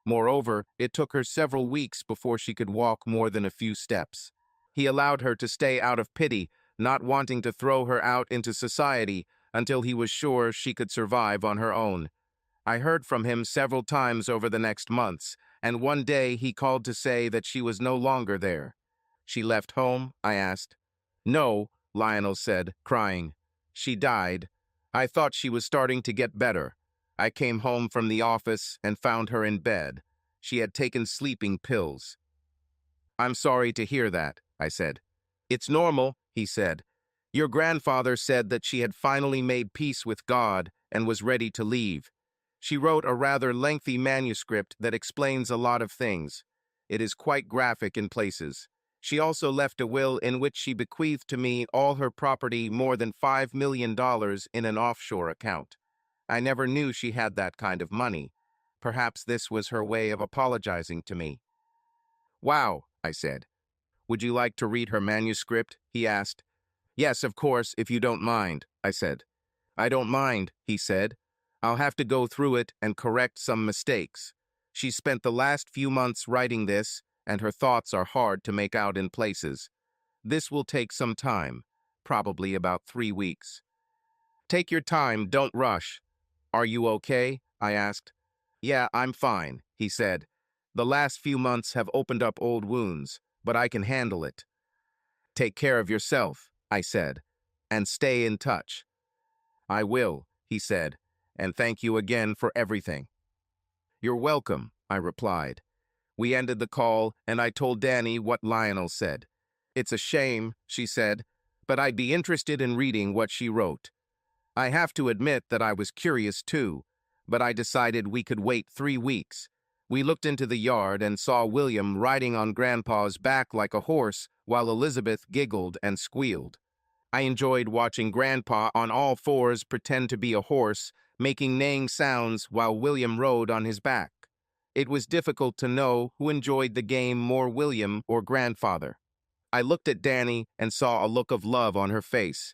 Moreover, it took her several weeks before she could walk more than a few steps. He allowed her to stay out of pity, not wanting to throw her out into society until he was sure she could survive on her own. I heard from him several times over the next months, and one day he called to say that she was no longer there. She left home? I asked. No, Lionel said, crying. She died. I thought she was starting to get better. I came home from the office and found her in bed. She had taken sleeping pills. I'm sorry to hear that, I said. It's normal, he said. Your grandfather said that she had finally made peace with God and was ready to leave. She wrote a rather lengthy manuscript that explains a lot of things. It is quite graphic in places. She also left a will in which she bequeathed to me all her property, more than $5 million, in an offshore account. I never knew she had that kind of money. Perhaps this was her way of apologizing to me. Wow, I said. Would you like to read her manuscript? He asked. Yes, of course, if you don't mind, I said. I don't mind, he said. I'll have to go through it and correct some mistakes. She spent the last few months writing this, and her thoughts are hard to make out in places. This will take some time, probably about 3 weeks. Take your time, don't rush. Are you okay? I asked. Yeah, I'm fine, he said. The last few months have opened up old wounds, but I can handle it. Take care of yourself, I said, and stay in touch. I will, he said, and thank you again for everything. You're welcome, I replied. We ended the call, and I told Danny what Lionel said. It's a shame, she said, but I'd be interested in reading what she wrote. I have to admit that I was curious too, but I decided we could wait 3 weeks. We looked into the yard and saw William riding on Grandpa's back like a horse while Elizabeth giggled and squealed. I enjoyed watching Grandpa on all fours pretend to be a horse, making neighing sounds while William rode on his back. It was difficult to know who enjoyed the game more, William or Grandfather. I looked at Danny and saw a look of love on her face.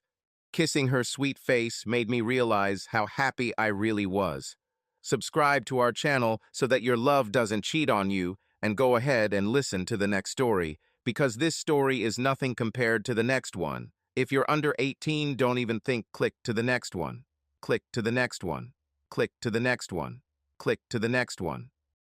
Kissing her sweet face made me realize how happy I really was. Subscribe to our channel so that your love doesn't cheat on you, and go ahead and listen to the next story, because this story is nothing compared to the next one. If you're under 18, don't even think click to the next one. Click to the next one. Click to the next one. Click to the next one.